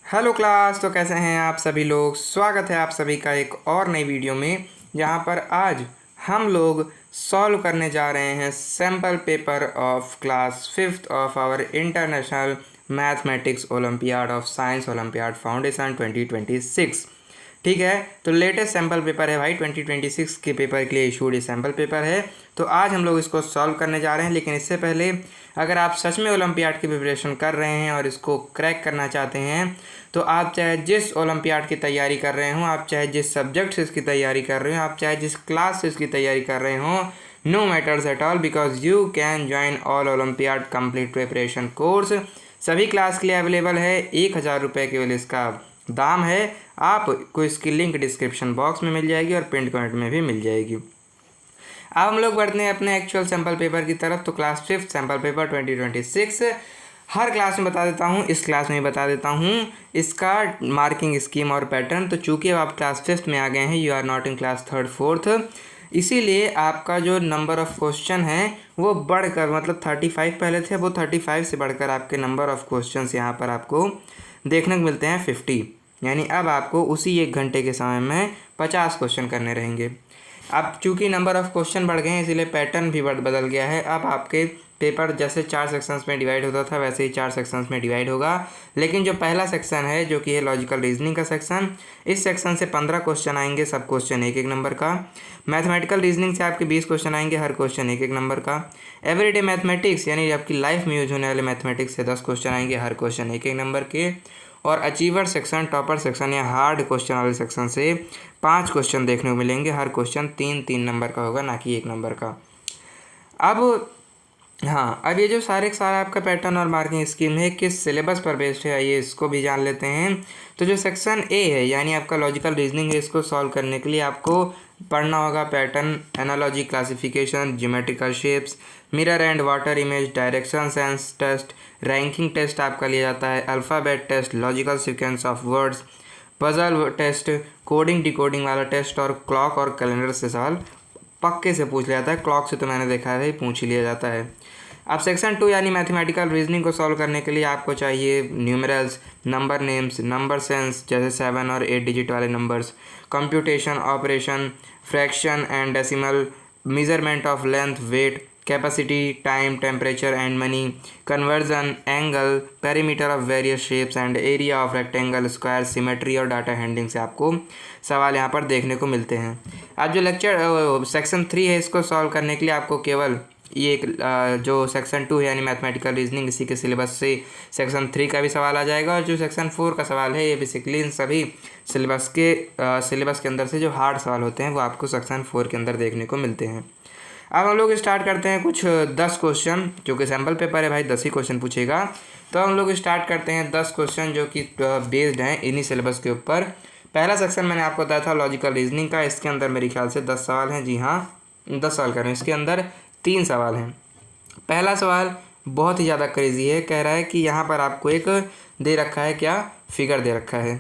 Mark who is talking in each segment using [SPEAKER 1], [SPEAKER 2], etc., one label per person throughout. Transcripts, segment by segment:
[SPEAKER 1] Hello class. तो कैसे हैं आप सभी लोग। स्वागत है आप सभी का एक और नई वीडियो में, जहां पर आज हम लोग सॉल्व करने जा रहे हैं sample paper of class 5th of our international mathematics olympiad of science olympiad foundation 2026। ठीक है, तो लेटेस्ट सैम्पल पेपर है भाई, 2026 के पेपर के लिए इशूड सैम्पल पेपर है। तो आज हम लोग इसको सॉल्व करने जा रहे हैं, लेकिन इससे पहले अगर आप सच में ओलंपियाड की प्रिपरेशन कर रहे हैं और इसको क्रैक करना चाहते हैं, तो आप चाहे जिस ओलंपियाड की तैयारी कर रहे हो, आप चाहे जिस सब्जेक्ट से इसकी तैयारी कर रहे हो, आप चाहे जिस क्लास से इसकी तैयारी कर रहे हो, no matters at all, because you can join all olympiad complete preparation course. सभी क्लास के लिए अवेलेबल है। 1000 रुपये केवल इसका दाम है। आपको इसकी लिंक डिस्क्रिप्शन बॉक्स में मिल जाएगी और पिन कमेंट में भी मिल जाएगी। अब हम लोग बढ़ते हैं अपने एक्चुअल सैम्पल पेपर की तरफ। तो क्लास 5th सैम्पल पेपर 2026 हर क्लास में बता देता हूँ, इस क्लास में बता देता हूँ इसका मार्किंग स्कीम और पैटर्न। तो चूँकि अब आप क्लास 5th में आ गए हैं, you are not in class 3rd 4th, इसीलिए आपका जो नंबर ऑफ़ क्वेश्चन है वो बढ़कर, मतलब 35 पहले थे, वो 35 से बढ़कर आपके नंबर ऑफ़ क्वेश्चंस यहाँ पर आपको देखने को मिलते हैं 50। यानी अब आपको उसी 1 घंटे के समय में 50 क्वेश्चन करने रहेंगे। अब चूंकि नंबर ऑफ़ क्वेश्चन बढ़ गए हैं, इसीलिए पैटर्न भी बदल गया है। अब आपके पेपर जैसे 4 सेक्शंस में डिवाइड होता था, वैसे ही 4 सेक्शंस में डिवाइड होगा। लेकिन जो पहला सेक्शन है, जो कि है लॉजिकल रीजनिंग का सेक्शन, इस सेक्शन से 15 क्वेश्चन आएंगे, सब क्वेश्चन 1-1 नंबर का। मैथमेटिकल रीजनिंग से आपके 20 क्वेश्चन आएंगे, हर क्वेश्चन 1-1 नंबर का। एवरीडे मैथमेटिक्स यानी आपकी लाइफ में यूज होने वाले मैथमेटिक्स से 10 क्वेश्चन आएंगे, हर क्वेश्चन 1-1 नंबर के। और अचीवर सेक्शन, टॉपर सेक्शन या हार्ड क्वेश्चन वाले सेक्शन से 5 क्वेश्चन देखने को मिलेंगे, हर क्वेश्चन 3-3 नंबर का होगा, ना कि 1 नंबर का। अब हाँ, अब ये जो सारे का सारा आपका पैटर्न और मार्किंग स्कीम है, किस सिलेबस पर बेस्ड है, ये इसको भी जान लेते हैं। तो जो सेक्शन ए है, यानी आपका लॉजिकल रीजनिंग है, इसको सॉल्व करने के लिए आपको पढ़ना होगा pattern, analogy, classification, geometrical shapes, mirror and water image, direction sense test, ranking test आपका लिया जाता है, alphabet test, logical sequence of words, puzzle test, coding decoding वाला टेस्ट, और क्लॉक और कैलेंडर से सवाल पक्के से पूछ लिया जाता है। क्लॉक से तो मैंने देखा है, पूछ ही लिया जाता है। अब सेक्शन 2 यानी मैथमेटिकल रीजनिंग को सॉल्व करने के लिए आपको चाहिए numerals, number names, number sense जैसे 7 और 8 डिजिट वाले numbers, computation, operation, fraction and decimal, measurement of length, weight, capacity, time, temperature and money, conversion, angle, perimeter of various shapes and area of rectangle, square, symmetry और data handling से आपको सवाल यहाँ पर देखने को मिलते हैं। अब जो सेक्शन 3 है, इसको सॉल्व करने के लिए आपको केवल ये एक जो सेक्शन 2 है यानी मैथमेटिकल रीजनिंग, इसी के सिलेबस से सेक्शन 3 का भी सवाल आ जाएगा। और जो सेक्शन 4 का सवाल है, ये बेसिकली इन सभी सिलेबस के अंदर से जो हार्ड सवाल होते हैं वो आपको सेक्शन 4 के अंदर देखने को मिलते हैं। अब हम लोग स्टार्ट करते हैं कुछ 10 क्वेश्चन, जो कि सैम्पल पेपर है भाई, 10 ही क्वेश्चन पूछेगा। तो हम लोग स्टार्ट करते हैं 10 क्वेश्चन जो कि बेस्ड हैं इन्हीं सिलेबस के ऊपर। पहला सेक्शन मैंने आपको बताया था लॉजिकल रीजनिंग का, इसके अंदर मेरे ख्याल से 10 सवाल हैं। जी हाँ, 10 सवाल कर रहे हैं, इसके अंदर 3 सवाल हैं। पहला सवाल बहुत ही ज़्यादा क्रेजी है। कह रहा है कि यहाँ पर आपको एक दे रखा है, क्या फिगर दे रखा है,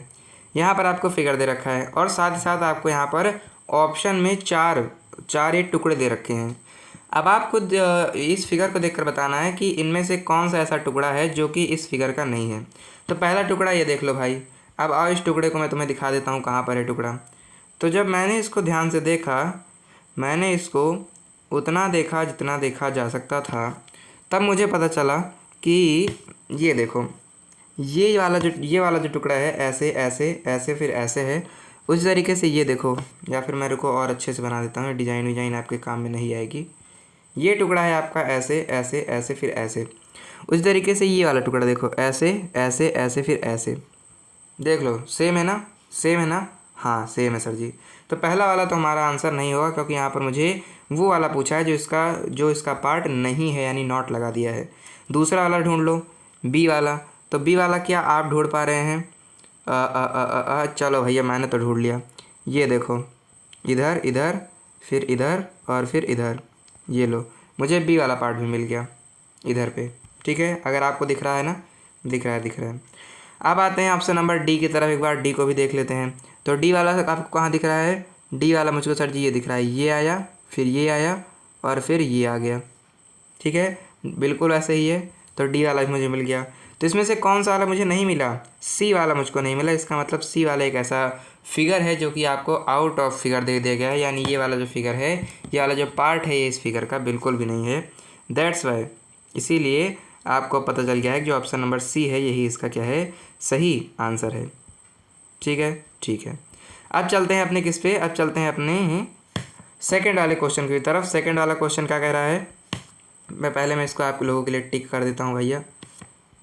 [SPEAKER 1] यहाँ पर आपको फिगर दे रखा है, और साथ ही साथ आपको यहाँ पर ऑप्शन में चार एक टुकड़े दे रखे हैं। अब आपको इस फिगर को देखकर बताना है कि इनमें से कौन सा ऐसा टुकड़ा है जो कि इस फिगर का नहीं है। तो पहला टुकड़ा ये देख लो भाई। अब आओ इस टुकड़े को मैं तुम्हें दिखा देता हूँ कहाँ पर है टुकड़ा। तो जब मैंने इसको ध्यान से देखा, मैंने इसको उतना देखा जितना देखा जा सकता था, तब मुझे पता चला कि ये देखो, ये वाला जो टुकड़ा है, ऐसे ऐसे ऐसे फिर ऐसे है, उस तरीके से ये देखो। या फिर मैं रुको और अच्छे से बना देता हूँ, डिजाइन आपके काम में नहीं आएगी। ये टुकड़ा है आपका ऐसे ऐसे ऐसे फिर ऐसे, उस तरीके से ये वाला टुकड़ा देखो, ऐसे ऐसे ऐसे फिर ऐसे। देख लो, सेम है ना, सेम है ना। हाँ सेम है सर जी। तो पहला वाला तो हमारा आंसर नहीं होगा, क्योंकि यहाँ पर मुझे वो वाला पूछा है जो इसका पार्ट नहीं है, यानी नॉट लगा दिया है। दूसरा वाला ढूंढ लो, बी वाला। तो बी वाला क्या आप ढूंढ पा रहे हैं? चलो भैया, मैंने तो ढूंढ लिया। ये देखो, इधर इधर फिर इधर और फिर इधर, ये लो, मुझे बी वाला पार्ट भी मिल गया इधर पे। ठीक है, अगर आपको दिख रहा है ना, दिख रहा है। अब आते हैं ऑप्शन नंबर डी की तरफ, एक बार डी को भी देख लेते हैं। तो डी वाला आपको कहाँ दिख रहा है? डी वाला मुझको सर जी ये दिख रहा है, ये आया, फिर ये आया और फिर ये आ गया। ठीक है, बिल्कुल ऐसे ही है। तो डी वाला मुझे मिल गया। तो तो इसमें से कौन सा वाला मुझे नहीं मिला, सी वाला मुझको नहीं मिला। इसका मतलब सी वाला एक ऐसा फिगर है जो कि आपको आउट ऑफ फिगर दे दिया गया है, यानी ये वाला जो फिगर है, ये वाला जो पार्ट है ये इस फिगर का बिल्कुल भी नहीं है। दैट्स वाई, इसीलिए आपको पता चल गया है कि जो ऑप्शन नंबर सी है यही इसका क्या है, सही आंसर है। ठीक है, ठीक है। अब चलते हैं अपने किस पे, अब चलते हैं अपने सेकंड वाले क्वेश्चन की तरफ। सेकंड वाला क्वेश्चन क्या कह रहा है, मैं इसको आप लोगों के लिए टिक कर देता हूँ भैया।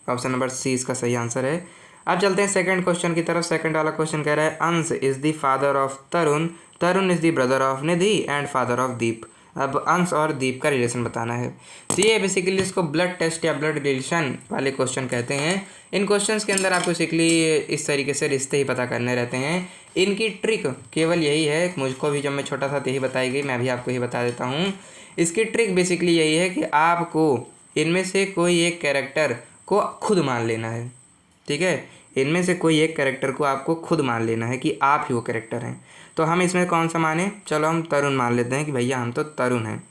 [SPEAKER 1] ऑप्शन नंबर सी इसका सही आंसर है। अब चलते हैं सेकंड क्वेश्चन की तरफ। सेकंड वाला क्वेश्चन कह रहा है Ansh is the father of Tarun, Tarun is the brother of Nidhi and father of Deep. अब अंश और दीप का रिलेशन बताना है। तो ये बेसिकली इसको ब्लड टेस्ट या ब्लड रिलेशन वाले क्वेश्चन कहते हैं। इन क्वेश्चंस के अंदर आपको बेसिकली इस तरीके से रिश्ते ही पता करने रहते हैं। इनकी ट्रिक केवल यही है, मुझको भी जब मैं छोटा था तो यही बताई गई, मैं भी आपको यही बता देता हूँ। इसकी ट्रिक बेसिकली यही है कि आपको इनमें से कोई एक कैरेक्टर को खुद मान लेना है। ठीक है, इनमें से कोई एक कैरेक्टर को आपको खुद मान लेना है कि आप ही वो कैरेक्टर हैं। तो हम इसमें कौन सा माने, चलो हम तरुण मान लेते हैं कि भैया हम तो तरुण हैं।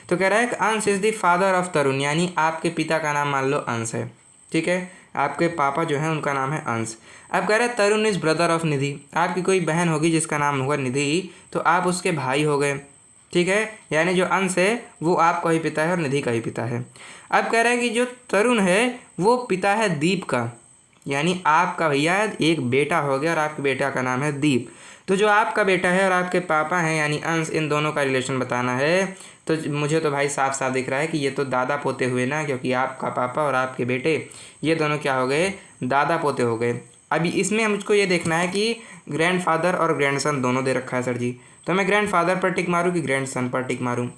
[SPEAKER 1] तो कह रहा है कि अंश इज़ द फादर ऑफ तरुण, यानी आपके पिता का नाम मान लो अंश है। ठीक है, आपके पापा जो हैं उनका नाम है अंश। अब कह रहा है तरुण इज़ ब्रदर ऑफ निधि, आपकी कोई बहन होगी जिसका नाम होगा निधि, तो आप उसके भाई हो गए। ठीक है, यानी जो अंश है वो आपका ही पिता है और निधि का ही पिता है। अब कह रहा है कि जो तरुण है वो पिता है दीप का, यानी आपका भैया एक बेटा हो गया और आपके बेटा का नाम है दीप। तो जो आपका बेटा है और आपके पापा हैं यानी अंश, इन दोनों का रिलेशन बताना है। तो मुझे तो भाई साफ साफ दिख रहा है कि ये तो दादा पोते हुए ना, क्योंकि आपका पापा और आपके बेटे ये दोनों क्या हो गए, दादा पोते हो गए। अभी इसमें मुझको ये देखना है कि ग्रैंडफादर और ग्रैंडसन दोनों दे रखा है सर जी, तो मैं ग्रैंडफादर पर टिक मारूँ कि ग्रैंडसन पर टिक मारूँ।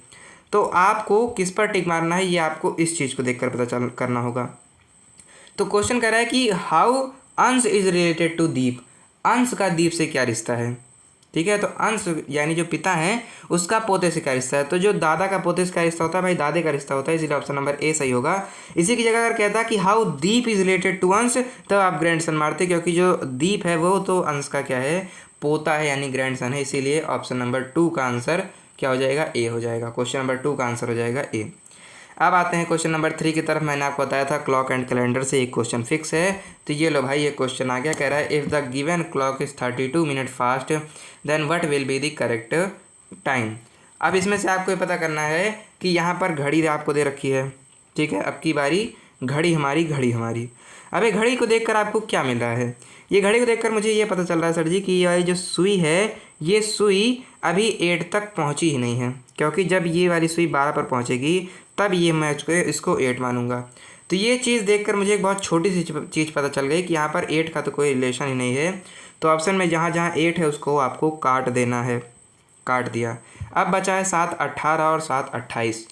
[SPEAKER 1] तो आपको किस पर टिक मारना है ये आपको इस चीज़ को देखकर पता चल करना होगा। तो क्वेश्चन कह रहा है कि हाउ अंश इज रिलेटेड टू दीप, अंश का दीप से क्या रिश्ता है। ठीक है, तो अंश यानी जो पिता है उसका पोते से क्या रिश्ता है। तो जो दादा का पोते से क्या रिश्ता होता है भाई, दादे का रिश्ता होता है, इसलिए ऑप्शन नंबर ए सही होगा। इसी की जगह अगर कहता कि how Deep is related to Ansh, तब आप ग्रैंडसन मारते, क्योंकि जो दीप है वो तो अंश का क्या है, पोता है यानी ग्रैंडसन है। इसीलिए ऑप्शन नंबर 2 का आंसर क्या हो जाएगा, ए हो जाएगा। क्वेश्चन नंबर 2 का आंसर हो जाएगा ए। अब आते हैं क्वेश्चन नंबर 3 की तरफ। मैंने आपको बताया था क्लॉक एंड कैलेंडर से एक क्वेश्चन फिक्स है, तो ये लो भाई ये क्वेश्चन आ गया। कह रहा है if the given clock is 32 minute fast then what will be the correct time. अब इसमें से आपको ये पता करना है कि यहाँ पर घड़ी आपको दे रखी है। ठीक है, अब की बारी घड़ी हमारी। अब ये घड़ी को देखकर आपको क्या मिल रहा है, ये घड़ी को देखकर मुझे ये पता चल रहा है सर जी कि ये जो सुई है ये सुई अभी 8 तक पहुँची ही नहीं है, क्योंकि जब ये वाली सुई 12 पर पहुँचेगी तब ये मैं इसको 8 मानूंगा। तो ये चीज़ देखकर मुझे एक बहुत छोटी सी चीज़ पता चल गई कि यहाँ पर 8 का तो कोई रिलेशन ही नहीं है। तो ऑप्शन में जहाँ जहाँ 8 है उसको आपको काट देना है, काट दिया। अब बचा है 7 18 और 7 28।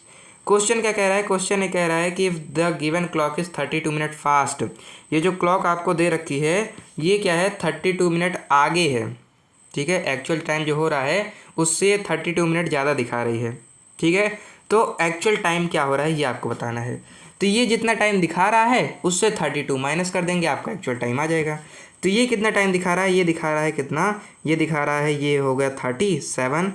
[SPEAKER 1] क्वेश्चन क्या कह रहा है, क्वेश्चन ये कह रहा है कि if the given clock is 32 minute fast, ये जो क्लॉक आपको दे रखी है ये क्या है 32 मिनट आगे है। ठीक है, एक्चुअल टाइम जो हो रहा है उससे 32 मिनट ज़्यादा दिखा रही है। ठीक है, तो एक्चुअल टाइम क्या हो रहा है ये आपको बताना है। तो ये जितना टाइम दिखा रहा है उससे 32 माइनस कर देंगे, आपका एक्चुअल टाइम आ जाएगा। तो ये कितना टाइम दिखा रहा है, ये दिखा रहा है कितना, ये दिखा रहा है ये हो गया 37,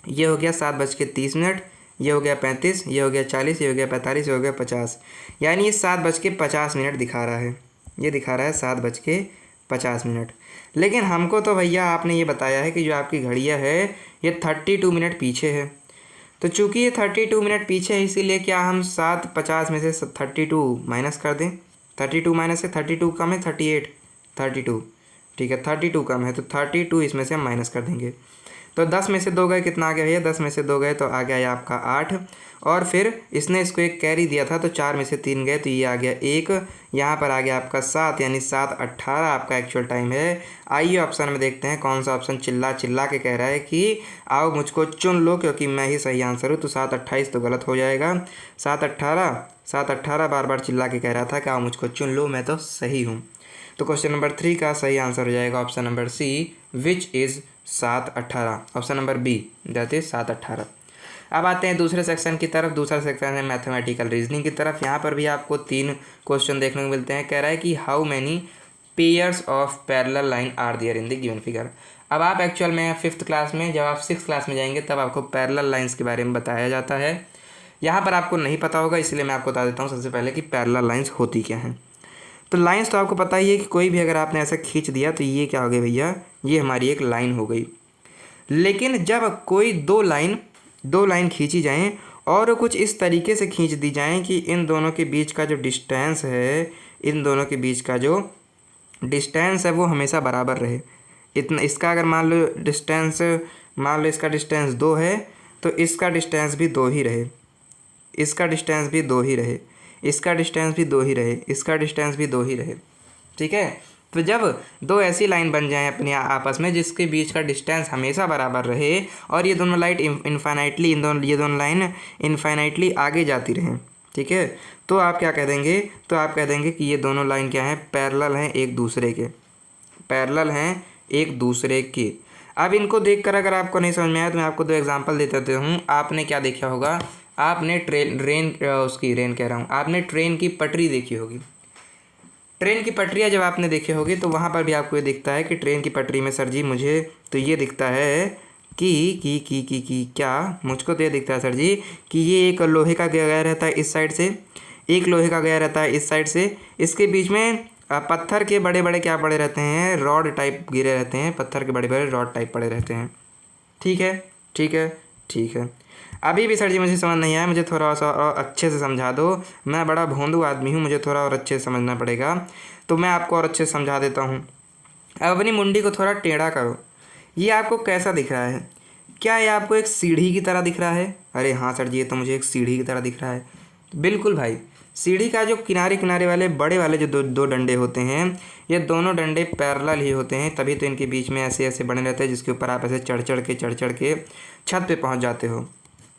[SPEAKER 1] ये हो गया 7:30, ये हो गया 35, ये हो गया 40, ये हो गया 45, ये हो गया 50, यानी ये 7:50 दिखा रहा है। ये दिखा रहा है 7:50। लेकिन हमको तो भैया आपने ये बताया है कि जो आपकी घड़ियाँ है ये 32 मिनट पीछे है। तो चूँकि ये 32 मिनट पीछे है इसीलिए क्या हम 7:50 में से 32 माइनस कर दें। 32 माइनस से 32 कम है 38, 32। ठीक है, 32 कम है तो 32 इसमें से हम माइनस कर देंगे। तो 10 में से 2 गए, कितना आ गया भैया, 10 में से 2 गए तो आ गया ये आपका 8। और फिर इसने इसको एक कैरी दिया था तो 4 में से 3 गए तो ये आ गया 1। यहाँ पर आ गया आपका 7, यानी 7 18 आपका एक्चुअल टाइम है। आइए ऑप्शन में देखते हैं कौन सा ऑप्शन चिल्ला चिल्ला के कह रहा है कि आओ मुझको चुन लो क्योंकि मैं ही सही आंसर हूँ। तो 7 28 तो गलत हो जाएगा। 7 18 बार बार चिल्ला के कह रहा था कि आओ मुझको चुन लो, मैं तो सही हूँ। तो क्वेश्चन नंबर 3 का सही आंसर हो जाएगा option number C, which is 7 18। Option number B that is 7 18। अब आते हैं दूसरे सेक्शन की तरफ। दूसरा सेक्शन है मैथमेटिकल रीजनिंग की तरफ। यहाँ पर भी आपको 3 क्वेश्चन देखने को मिलते हैं। कह रहा है कि how many pairs of parallel line are there in the given figure. अब आप एक्चुअल में 5th क्लास में, जब आप 6th क्लास में जाएंगे तब आपको पैरेलल लाइन्स के बारे में बताया जाता है। यहाँ पर आपको नहीं पता होगा इसलिए मैं आपको बता देता हूँ सबसे पहले कि पैरेलल लाइन्स होती क्या हैं। तो लाइंस तो आपको पता ही है कि कोई भी अगर आपने ऐसा खींच दिया तो ये क्या हो गई भैया, ये हमारी एक लाइन हो गई। लेकिन जब कोई दो लाइन खींची जाएं और कुछ इस तरीके से खींच दी जाएं कि इन दोनों के बीच का जो डिस्टेंस है, इन दोनों के बीच का जो डिस्टेंस है वो हमेशा बराबर रहे। इतना इसका अगर मान लो इसका डिस्टेंस 2 है तो इसका डिस्टेंस भी 2 ही रहे, इसका डिस्टेंस भी 2 ही रहे, इसका डिस्टेंस भी 2 ही रहे, इसका डिस्टेंस भी 2 ही रहे। ठीक है, तो जब दो ऐसी लाइन बन जाएं अपने आपस में जिसके बीच का डिस्टेंस हमेशा बराबर रहे और ये दोनों लाइन इनफाइनाइटली आगे जाती रहें, ठीक है, तो आप क्या कह देंगे, तो आप कह देंगे कि ये दोनों लाइन क्या हैं, पैरेलल हैं एक दूसरे के, पैरेलल हैं एक दूसरे के। अब इनको देखकर अगर आपको नहीं समझ में आया तो मैं आपको दो एग्जांपल देते हूँ। आपने क्या देखा होगा, आपने आपने ट्रेन की पटरी देखी होगी। ट्रेन की पटरियाँ जब आपने देखी होगी तो वहाँ पर भी आपको ये दिखता है कि ट्रेन की पटरी में सर जी मुझे तो ये दिखता है कि क्या मुझको तो ये दिखता है सर जी कि ये एक लोहे का गया रहता है इस साइड से, एक लोहे का गया रहता है इस साइड से, इसके बीच में पत्थर के बड़े बड़े क्या पड़े रहते हैं, रॉड टाइप गिरे रहते हैं, पत्थर के बड़े बड़े रॉड टाइप पड़े रहते हैं। ठीक है, ठीक है, ठीक है। अभी भी सर जी मुझे समझ नहीं आया, मुझे थोड़ा सा और अच्छे से समझा दो। मैं बड़ा भोंदू आदमी हूँ, मुझे थोड़ा और अच्छे से समझना पड़ेगा, तो मैं आपको और अच्छे से समझा देता हूँ। अब अपनी मुंडी को थोड़ा टेढ़ा करो। ये आपको कैसा दिख रहा है? क्या ये आपको एक सीढ़ी की तरह दिख रहा है? अरे हाँ सर जी, ये तो मुझे एक सीढ़ी की तरह दिख रहा है। बिल्कुल भाई, सीढ़ी का जो किनारे किनारे वाले बड़े वाले जो दो डंडे होते हैं, ये दोनों डंडे पैरेलल ही होते हैं, तभी तो इनके बीच में ऐसे ऐसे बने रहते हैं जिसके ऊपर आप ऐसे चढ़ चढ़ के छत पे पहुंच जाते हो।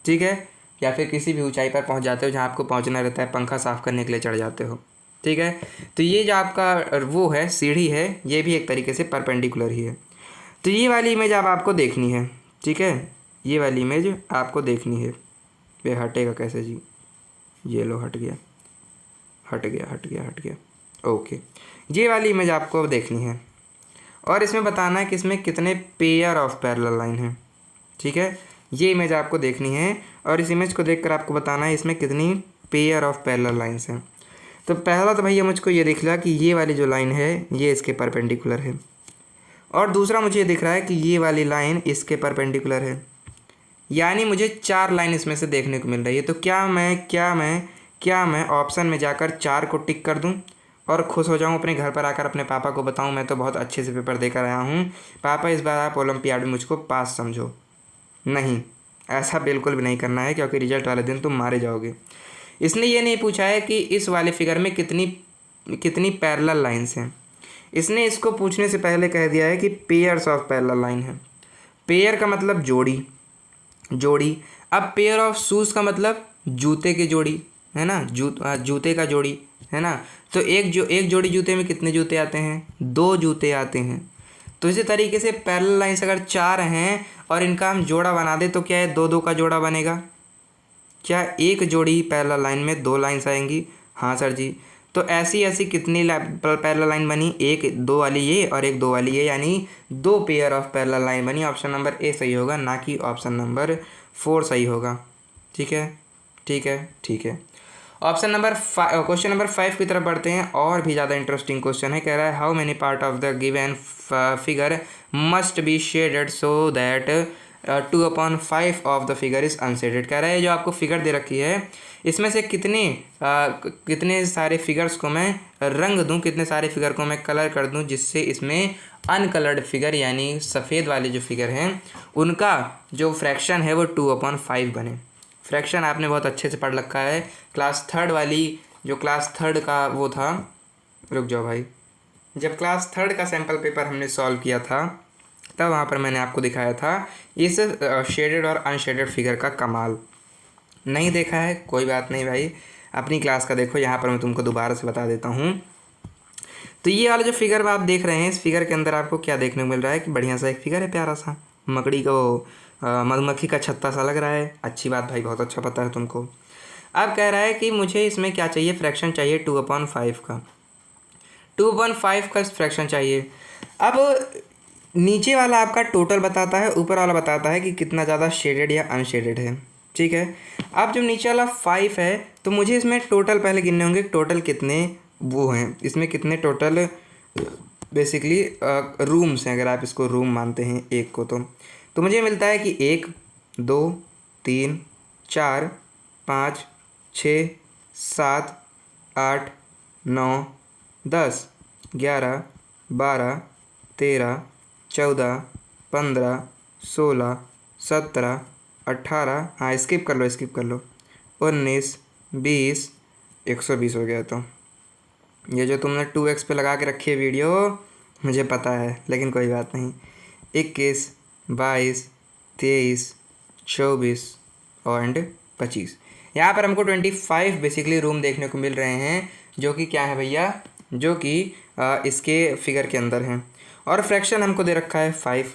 [SPEAKER 1] ठीक है, या फिर किसी भी ऊंचाई पर पहुंच जाते हो जहां आपको पहुंचना रहता है, पंखा साफ़ करने के लिए चढ़ जाते हो। ठीक है, तो ये जो आपका वो है सीढ़ी है, ये भी एक तरीके से परपेंडिकुलर ही है। तो ये वाली इमेज अब आपको देखनी है। ठीक है, ये वाली इमेज आपको देखनी है। वे हटेगा कैसे जी? ये लो, हट गया, हट गया, हट गया, हट गया। ओके, ये वाली इमेज आपको देखनी है और इसमें बताना है कि इसमें कितने पेयर ऑफ पैरेलल लाइन हैं। ठीक है, ये इमेज आपको देखनी है और इस इमेज को देखकर आपको बताना है इसमें कितनी पेयर ऑफ पैरेलल लाइन्स हैं। तो पहला तो भैया मुझको ये दिख रहा कि ये वाली जो लाइन है ये इसके परपेंडिकुलर है, और दूसरा मुझे ये दिख रहा है कि ये वाली लाइन इसके परपेंडिकुलर है। यानी मुझे 4 लाइन इसमें से देखने को मिल रही है। तो क्या मैं ऑप्शन में जाकर 4 को टिक कर दूं और खुश हो जाऊं, अपने घर पर आकर अपने पापा को बताऊं मैं तो बहुत अच्छे से पेपर देकर आया हूं, पापा इस बार आप ओलंपियाड में मुझको पास समझो? नहीं, ऐसा बिल्कुल भी नहीं करना है, क्योंकि रिजल्ट वाले दिन तुम मारे जाओगे। इसने ये नहीं पूछा है कि इस वाले फिगर में कितनी पैरेलल लाइन्स हैं, इसने इसको पूछने से पहले कह दिया है कि पेयर्स ऑफ पैरेलल लाइन है। पेयर का मतलब जोड़ी। अब पेयर ऑफ शूज़ का मतलब जूते की जोड़ी, है ना, जूते का जोड़ी, है ना। तो एक जोड़ी जूते में कितने जूते आते हैं? 2 जूते आते हैं। तो इसी तरीके से पैरेलल लाइन्स अगर 4 हैं और इनका हम जोड़ा बना दें तो क्या है, 2-2 का जोड़ा बनेगा। क्या एक जोड़ी पैरेलल लाइन में 2 लाइन्स आएंगी? हाँ सर जी। तो ऐसी कितनी पैरेलल लाइन बनी? एक 2 वाली ये और एक 2 वाली ये, यानी 2 पेयर ऑफ पैरेलल लाइन बनी। ऑप्शन नंबर ए सही होगा, ना कि ऑप्शन नंबर 4 सही होगा। ठीक है, ठीक है, ठीक है। क्वेश्चन नंबर 5 की तरफ बढ़ते हैं। और भी ज़्यादा इंटरेस्टिंग क्वेश्चन है। कह रहा है how many part of the given figure must be shaded so that 2/5 of the figure is unshielded. कह रहा है जो आपको फिगर दे रखी है इसमें से कितने सारे फिगर्स को मैं रंग दूं, कितने सारे फिगर को मैं कलर कर दूं जिससे इसमें अनकलर्ड फिगर यानी सफ़ेद वाले जो फिगर हैं उनका जो फ्रैक्शन है वो 2/5 बने। फ्रैक्शन आपने बहुत अच्छे से पढ़ रखा है। क्लास 3 वाली जो क्लास 3 का वो था, रुक जाओ भाई, जब क्लास 3 का सैम्पल पेपर हमने सॉल्व किया था तब वहाँ पर मैंने आपको दिखाया था इस शेडेड और अनशेडेड फिगर का कमाल। नहीं देखा है कोई बात नहीं भाई, अपनी क्लास का देखो, यहाँ पर मैं तुमको दोबारा से बता देता हूँ। तो ये वाला जो फिगर आप देख रहे हैं, इस फिगर के अंदर आपको क्या देखने को मिल रहा है कि बढ़िया सा एक फिगर है, प्यारा सा मकड़ी का मधुमक्खी का छत्ता सा लग रहा है। अच्छी बात भाई, बहुत अच्छा पता है तुमको। अब कह रहा है कि मुझे इसमें क्या चाहिए, फ्रैक्शन चाहिए 2/5 का, 2/5 का फ्रैक्शन चाहिए। अब नीचे वाला आपका टोटल बताता है, ऊपर वाला बताता है कि कितना ज़्यादा शेडेड या अनशेडेड है। ठीक है, अब जब नीचे वाला 5 है तो मुझे इसमें टोटल पहले गिनने होंगे, टोटल कितने वो हैं, इसमें कितने टोटल बेसिकली रूम्स हैं, अगर आप इसको रूम मानते हैं एक को तो मुझे मिलता है कि 1 2 3 4 5 6 7 8 9 10 11 12 13 14 15 16 17 18, हाँ स्किप कर लो 19 20 120 हो गया। तो ये जो तुमने 2x पे लगा के रखी है वीडियो मुझे पता है, लेकिन कोई बात नहीं। 21 22 23 24 और 25, यहाँ पर हमको 25 बेसिकली रूम देखने को मिल रहे हैं, जो कि क्या है भैया, जो कि इसके फिगर के अंदर हैं। और फ्रैक्शन हमको दे रखा है 5।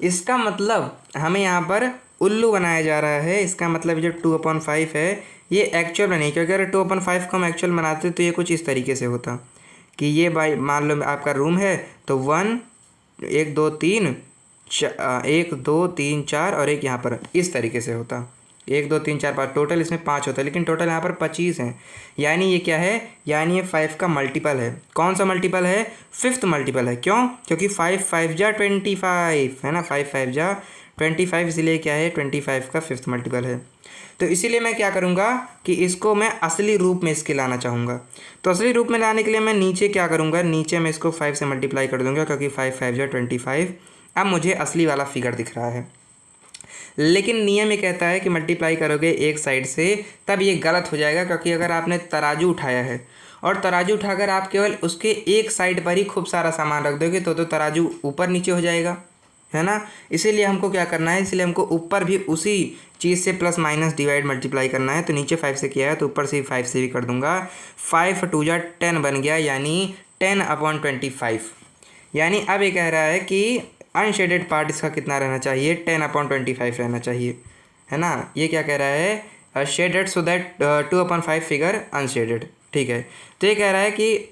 [SPEAKER 1] इसका मतलब हमें यहाँ पर उल्लू बनाया जा रहा है। इसका मतलब जो 2/5 है ये एक्चुअल में नहीं, क्योंकि अगर 2/5 को हम एक्चुअल बनाते तो ये कुछ इस तरीके से होता कि ये भाई मान लो आपका रूम है तो 1 1 2 3 1 2 3 4 और एक यहाँ पर इस तरीके से होता, 1 2 3 4 5, टोटल इसमें 5 होता है, लेकिन टोटल यहाँ पर 25 हैं। यानी ये क्या है, यानी ये 5 का मल्टीपल है। कौन सा मल्टीपल है, 5th मल्टीपल है। क्यों, क्योंकि 5 5 जा 25 है ना, 5 5 जा 25, इसलिए क्या है 25 का 5th मल्टीपल है। तो इसीलिए मैं क्या करूँगा कि इसको मैं असली रूप में इसके लाना चाहूँगा। तो असली रूप में लाने के लिए मैं नीचे क्या करूँगा, नीचे मैं इसको 5 से मल्टीप्लाई कर दूँगा, क्योंकि 5 5 जा 25। अब मुझे असली वाला फिगर दिख रहा है, लेकिन नियम ये कहता है कि मल्टीप्लाई करोगे एक साइड से तब ये गलत हो जाएगा, क्योंकि अगर आपने तराजू उठाया है और तराजू उठाकर आप केवल उसके एक साइड पर ही खूब सारा सामान रख दोगे तो तराजू ऊपर नीचे हो जाएगा, है ना। इसीलिए हमको क्या करना है, इसलिए हमको ऊपर भी उसी चीज़ से प्लस माइनस डिवाइड मल्टीप्लाई करना है। तो नीचे 5 से किया है तो ऊपर से 5 से भी कर दूंगा। 5 2 जा 10 बन गया, यानी 10/25। यानी अब ये कह रहा है कि अनशेडेड पार्ट इसका कितना रहना चाहिए, 10/25 रहना चाहिए, है ना। ये क्या कह रहा है, shaded so that 2/5 figure unshielded, ठीक है। तो ये कह रहा है कि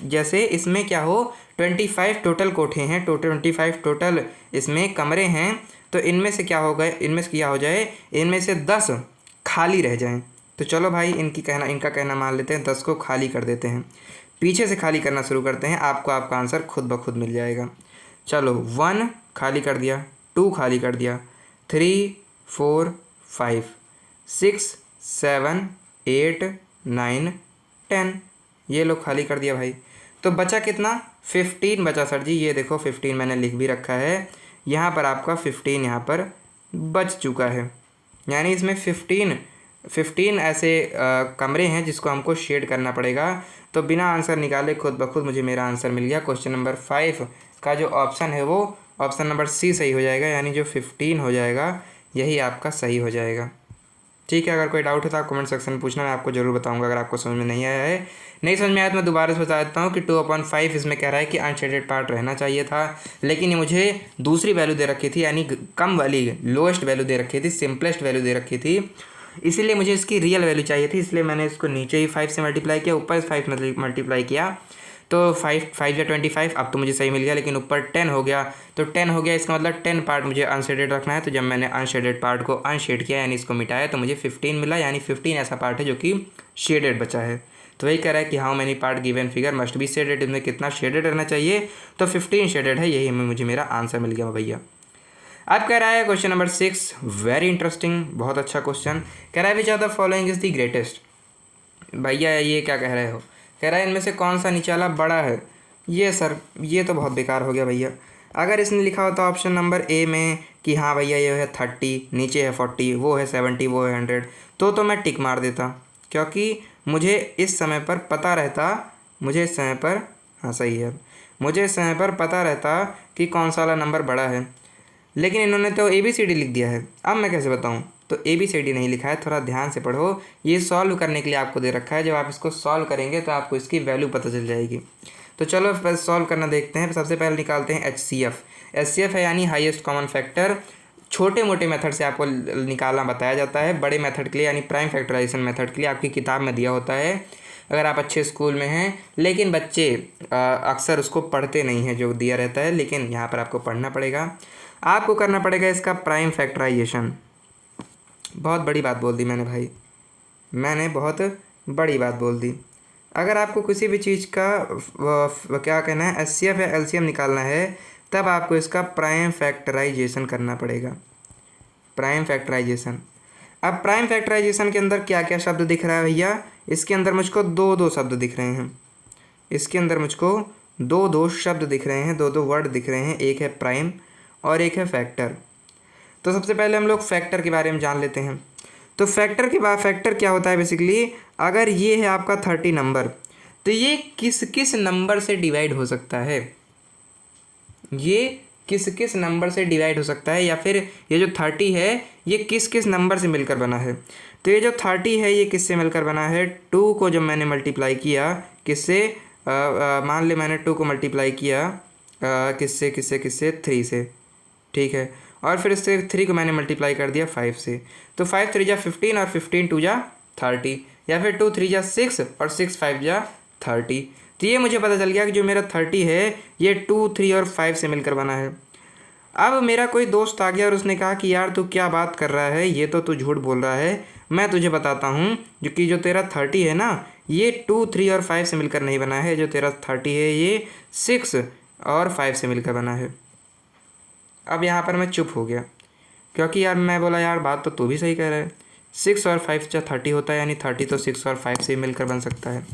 [SPEAKER 1] जैसे इसमें क्या हो, 25 टोटल कोठे हैं, टोटल 25 टोटल इसमें कमरे हैं, तो इनमें से क्या हो गए, इनमें से क्या हो जाए, इनमें से 10 खाली रह जाएं। तो चलो भाई इनका कहना मान लेते हैं, 10 को खाली कर देते हैं। पीछे से खाली करना शुरू करते हैं, आपको आपका आंसर खुद ब खुद मिल जाएगा। चलो 1 खाली कर दिया, 2 खाली कर दिया, 3 4 5 6 7 8 9 10, ये लोग खाली कर दिया भाई। तो बचा कितना, 15 बचा सर जी। ये देखो 15 मैंने लिख भी रखा है यहाँ पर, आपका 15 यहाँ पर बच चुका है। यानी इसमें 15 ऐसे कमरे हैं जिसको हमको शेड करना पड़ेगा। तो बिना आंसर निकाले खुद ब खुद मुझे मेरा आंसर मिल गया। क्वेश्चन नंबर 5 का जो ऑप्शन है वो ऑप्शन नंबर सी सही हो जाएगा, यानी जो 15 हो जाएगा यही आपका सही हो जाएगा। ठीक है, अगर कोई डाउट हो तो आप कमेंट सेक्शन में पूछना, मैं आपको जरूर बताऊंगा। अगर आपको समझ में नहीं आया है, नहीं समझ में आया तो मैं दोबारा से बता देता हूँ कि 2/5 इसमें कह रहा है कि अनशेडेड पार्ट रहना चाहिए था, लेकिन ये मुझे दूसरी वैल्यू दे रखी थी, यानी कम वाली लोएस्ट वैल्यू दे रखी थी, सिंपलेस्ट वैल्यू दे रखी थी। इसीलिए मुझे इसकी रियल वैल्यू चाहिए थी, इसलिए मैंने इसको नीचे ही 5 से मल्टीप्लाई किया, ऊपर 5 मल्टीप्लाई किया। तो 5 5 या 25, अब तो मुझे सही मिल गया, लेकिन ऊपर 10 हो गया। तो 10 हो गया, इसका मतलब 10 पार्ट मुझे अनशेडेड रखना है। तो जब मैंने अनशेडेड पार्ट को अनशेड किया, यानी इसको मिटाया, तो मुझे 15 मिला, यानी 15 ऐसा पार्ट है जो कि शेडेड बचा है। तो वही कह रहा है कि how many part given figure must be shaded, इसमें कितना शेडेड रहना चाहिए, तो 15 शेडेड है, यही मुझे मेरा आंसर मिल गया भैया। अब कह रहा है क्वेश्चन नंबर 6, वेरी इंटरेस्टिंग, बहुत अच्छा क्वेश्चन। कह रहा है which are the following is the greatest. भैया ये क्या कह रहे हो, कह रहा है इनमें से कौन सा नीचे वाला बड़ा है। ये सर ये तो बहुत बेकार हो गया भैया। अगर इसने लिखा होता ऑप्शन नंबर ए में कि हाँ भैया ये है 30, नीचे है 40, वो है 70, वो है 100, तो मैं टिक मार देता, क्योंकि मुझे इस समय पर पता रहता, मुझे इस समय पर, हाँ सही है, मुझे इस समय पर पता रहता कि कौन सा वाला नंबर बड़ा है। लेकिन इन्होंने तो ABCD लिख दिया है, अब मैं कैसे बताऊँ। तो ABCD नहीं लिखा है, थोड़ा ध्यान से पढ़ो। ये सॉल्व करने के लिए आपको दे रखा है, जब आप इसको सॉल्व करेंगे तो आपको इसकी वैल्यू पता चल जाएगी। तो चलो पहले सॉल्व करना देखते हैं। सबसे पहले निकालते हैं HCF। HCF है यानी हाईएस्ट कॉमन फैक्टर। छोटे मोटे मेथड से आपको निकालना बताया जाता है, बड़े मेथड के लिए यानी प्राइम फैक्टराइजेशन मेथड के लिए आपकी किताब में दिया होता है, अगर आप अच्छे स्कूल में हैं। लेकिन बच्चे अक्सर उसको पढ़ते नहीं हैं जो दिया रहता है, लेकिन यहाँ पर आपको पढ़ना पड़ेगा, आपको करना पड़ेगा इसका प्राइम फैक्टराइजेशन। बहुत बड़ी बात बोल दी मैंने भाई, मैंने बहुत बड़ी बात बोल दी। अगर आपको किसी भी चीज़ का क्या कहना है एचसीएफ या एलसीएम निकालना है तब आपको इसका प्राइम फैक्टराइजेशन करना पड़ेगा, प्राइम फैक्टराइजेशन। अब प्राइम फैक्टराइजेशन के अंदर क्या क्या शब्द दिख रहा है भैया, इसके अंदर मुझको दो दो शब्द दिख रहे हैं, इसके अंदर मुझको दो दो शब्द दिख रहे हैं, दो दो वर्ड दिख रहे हैं, एक है प्राइम और एक है फैक्टर। तो सबसे पहले हम लोग फैक्टर के बारे में जान लेते हैं। तो फैक्टर के बाद फैक्टर क्या होता है बेसिकली, अगर ये है आपका 30 नंबर तो ये किस किस नंबर से डिवाइड हो सकता है, ये किस किस नंबर से डिवाइड हो सकता है, या फिर ये जो 30 है ये किस किस नंबर से मिलकर बना है। तो ये जो 30 है ये किससे मिलकर बना है, 2 को जब मैंने मल्टीप्लाई किया किससे, मान ले मैंने 2 को मल्टीप्लाई किया किससे किससे किससे 3 से, ठीक है, और फिर इससे 3 को मैंने मल्टीप्लाई कर दिया 5 से, तो 5 3 जा 15 और 15 2 जा 30, या फिर 2 3 जा 6 और 6 5 जा 30। तो ये मुझे पता चल गया कि जो मेरा 30 है ये 2 3 और 5 से मिलकर बना है। अब मेरा कोई दोस्त आ गया और उसने कहा कि यार तू क्या बात कर रहा है, ये तो तू झूठ बोल रहा है, मैं तुझे बताता हूँ जो कि जो तेरा 30 है ना ये 2 3 और 5 से मिलकर नहीं बना है, जो तेरा 30 है ये 6 और 5 से मिलकर बना है। अब यहाँ पर मैं चुप हो गया क्योंकि यार मैं बोला यार बात तो तू भी सही कह रहा है, 6 और 5 जा 30 होता है, यानी 30 तो 6 और 5 से मिलकर बन सकता है।